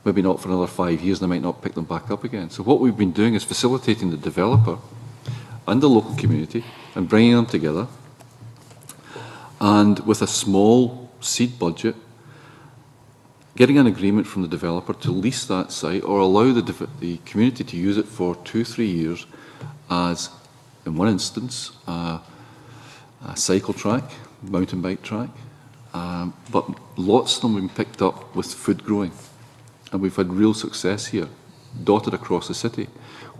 maybe not for another 5 years, they might not pick them back up again. So what we've been doing is facilitating the developer and the local community and bringing them together, and with a small seed budget, getting an agreement from the developer to lease that site or allow the community to use it for 2-3 years as, in one instance, a cycle track, mountain bike track, but lots of them have been picked up with food growing. And we've had real success here, dotted across the city,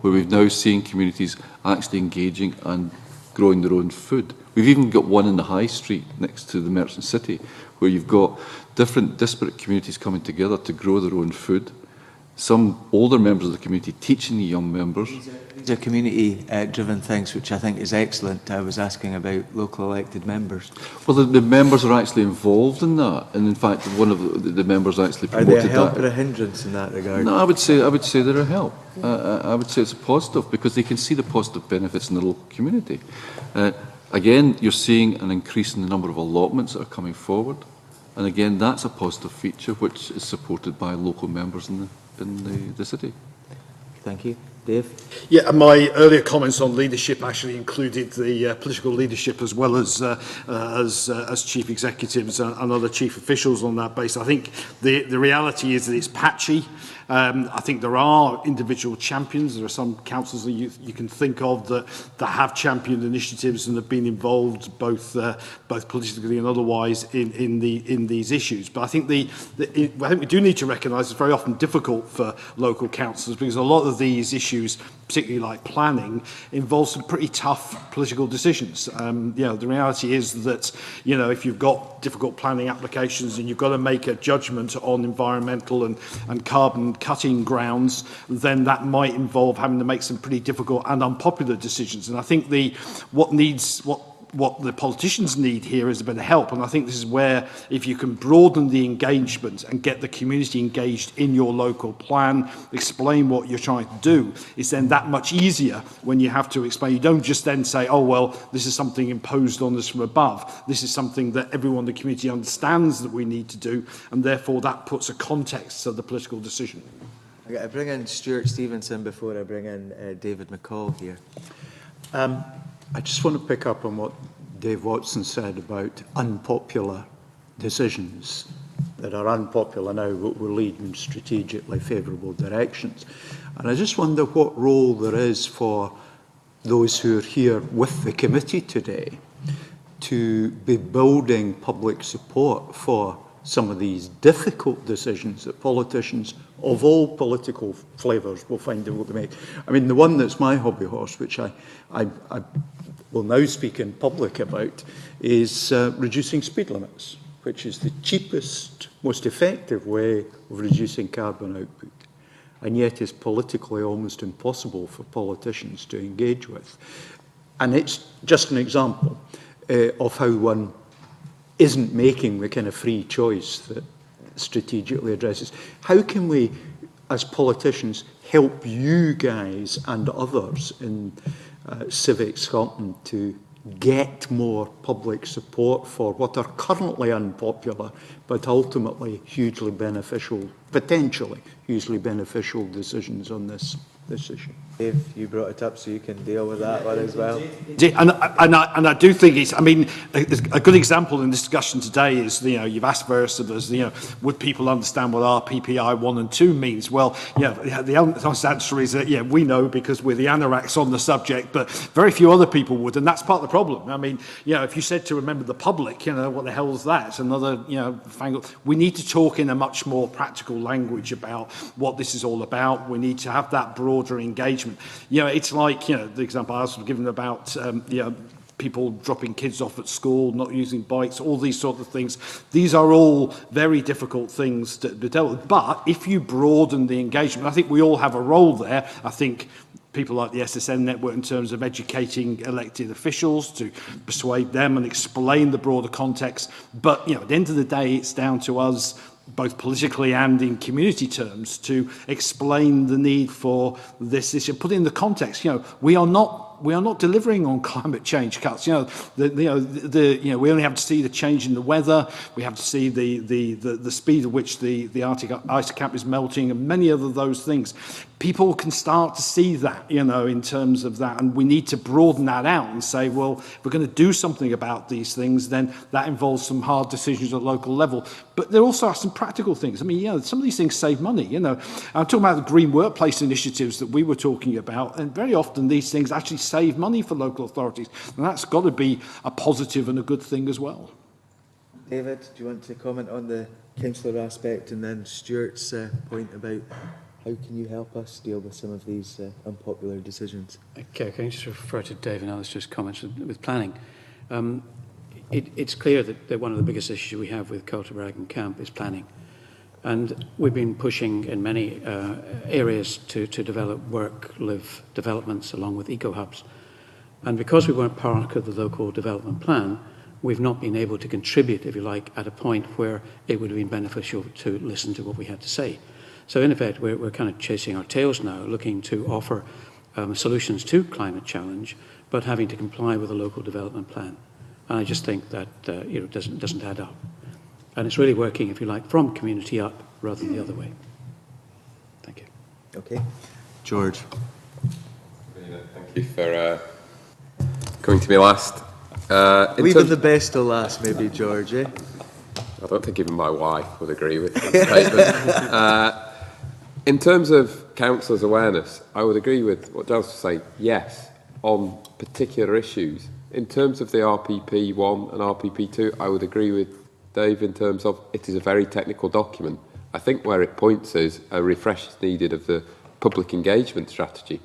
where we've now seen communities actually engaging and growing their own food. We've even got one in the high street next to the Merchant City, where you've got different disparate communities coming together to grow their own food. Some older members of the community teaching the young members. These are community-driven things, which I think is excellent. I was asking about local elected members. Well, the members are actually involved in that, and in fact, one of the members actually promoted that. Are they a help or a hindrance in that regard? No, I would say they're a help. I would say it's a positive, because they can see the positive benefits in the local community. Again, you're seeing an increase in the number of allotments that are coming forward, and again, that's a positive feature which is supported by local members in the city. Thank you. Dave? Yeah, and my earlier comments on leadership actually included the political leadership as well as chief executives and other chief officials on that basis. I think the reality is that it's patchy. I think there are individual champions. There are some councils that you can think of that have championed initiatives and have been involved both politically and otherwise in these issues. But I think I think we do need to recognise it's very often difficult for local councils because a lot of these issues, particularly like planning, involve some pretty tough political decisions. The reality is that if you've got difficult planning applications and you've got to make a judgment on environmental and carbon cutting grounds, then that might involve having to make some pretty difficult and unpopular decisions. And I think what the politicians need here is a bit of help, and I think this is where, if you can broaden the engagement and get the community engaged in your local plan, explain what you're trying to do, it's then that much easier when you have to explain. You don't just then say, oh well, this is something imposed on us from above. This is something that everyone in the community understands that we need to do, and therefore that puts a context to the political decision. I bring in Stuart Stevenson before I bring in David McCall here. I just want to pick up on what Dave Watson said about unpopular decisions that are unpopular now but will lead in strategically favourable directions. And I just wonder what role there is for those who are here with the committee today to be building public support for some of these difficult decisions that politicians of all political flavours will find difficult to make. I mean, the one that's my hobby horse, which I will now speak in public about, is reducing speed limits, which is the cheapest, most effective way of reducing carbon output, and yet is politically almost impossible for politicians to engage with. And it's just an example of how one isn't making the kind of free choice that strategically addresses. How can we, as politicians, help you guys and others in Civic Scotland to get more public support for what are currently unpopular but ultimately hugely beneficial, potentially hugely beneficial decisions on this issue? Dave, you brought it up so you can deal with that one as well. And I do think it's, I mean, a good example in this discussion today is, you've asked various of us, would people understand what RPPI 1 and 2 means? Well, the honest answer is that, we know because we're the anoraks on the subject, but very few other people would, and that's part of the problem. I mean, if you said to a member of the public, what the hell is that? It's another, fangle. We need to talk in a much more practical language about what this is all about. We need to have that broader engagement. It's like, the example I was given about, people dropping kids off at school, not using bikes, all these sort of things. These are all very difficult things to be dealt with. But if you broaden the engagement, I think we all have a role there. I think people like the SSN network in terms of educating elected officials to persuade them and explain the broader context. But, at the end of the day, it's down to us, both politically and in community terms, to explain the need for this issue, put it in the context. We are not delivering on climate change cuts. We only have to see the change in the weather. We have to see the speed at which the Arctic ice cap is melting, and many other those things. People can start to see that, in terms of that, and we need to broaden that out and say, well, if we're going to do something about these things, then that involves some hard decisions at local level. But there also are some practical things. I mean, some of these things save money. I'm talking about the green workplace initiatives that we were talking about, and very often these things actually save money for local authorities, and that's got to be a positive and a good thing as well. David, do you want to comment on the councillor aspect, and then Stuart's point about how can you help us deal with some of these unpopular decisions? Okay, can I just refer to Dave and Alistair's comments with planning? It's clear that one of the biggest issues we have with Cultlebrag and Camp is planning. And we've been pushing in many areas to develop work-live developments along with eco-hubs. And because we weren't part of the local development plan, we've not been able to contribute, if you like, at a point where it would have been beneficial to listen to what we had to say. So in effect, we're kind of chasing our tails now, looking to offer solutions to climate challenge, but having to comply with a local development plan. And I just think that doesn't add up. And it's really working, if you like, from community up rather than the other way. Thank you. Okay. George. you for coming to me last. Leaving the best till last, maybe, George, eh? I don't think even my wife would agree with this statement. In terms of councillors' awareness, I would agree with what Giles was saying, yes, on particular issues. In terms of the RPP1 and RPP2, I would agree with Dave in terms of it is a very technical document. I think where it points is a refresh is needed of the public engagement strategy,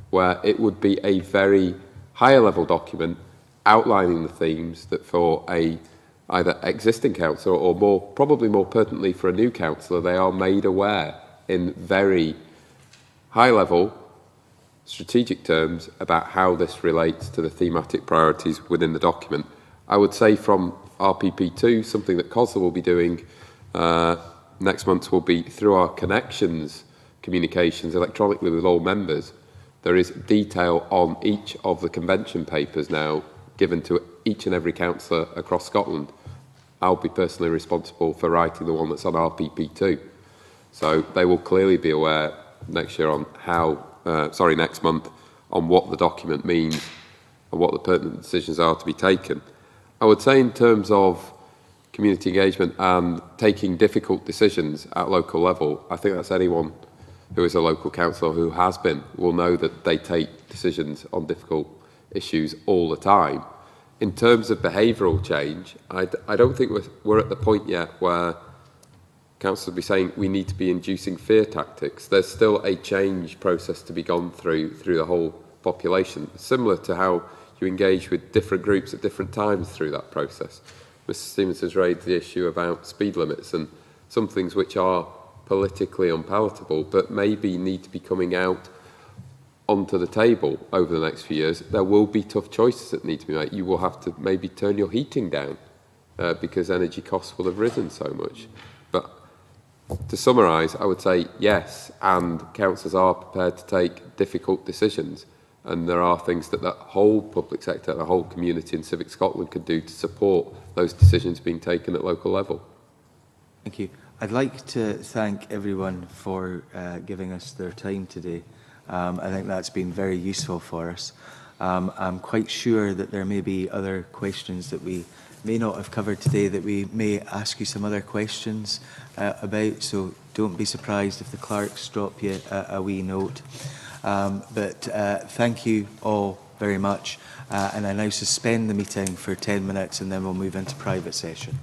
where it would be a very higher level document outlining the themes that for a either existing councillor or probably more pertinently for a new councillor, they are made aware in very high level strategic terms about how this relates to the thematic priorities within the document. I would say from RPP2, something that COSLA will be doing next month will be through our connections communications electronically with all members. There is detail on each of the convention papers now given to each and every councillor across Scotland. I'll be personally responsible for writing the one that's on RPP2. So they will clearly be aware next year on how, next month, on what the document means and what the pertinent decisions are to be taken. I would say in terms of community engagement and taking difficult decisions at local level, I think that's anyone who is a local councillor who has been will know that they take decisions on difficult issues all the time. In terms of behavioural change, I don't think we're at the point yet where councillors will be saying we need to be inducing fear tactics. There's still a change process to be gone through the whole population, similar to how you engage with different groups at different times through that process. Mr Stevens has raised the issue about speed limits and some things which are politically unpalatable but maybe need to be coming out onto the table over the next few years. There will be tough choices that need to be made. You will have to maybe turn your heating down because energy costs will have risen so much. But to summarise, I would say yes, and councillors are prepared to take difficult decisions, and there are things that the whole public sector, the whole community in Civic Scotland could do to support those decisions being taken at local level. Thank you. I'd like to thank everyone for giving us their time today. I think that's been very useful for us. I'm quite sure that there may be other questions that we may not have covered today that we may ask you some other questions about, so don't be surprised if the clerks drop you a wee note. But thank you all very much, and I now suspend the meeting for 10 minutes and then we'll move into private session.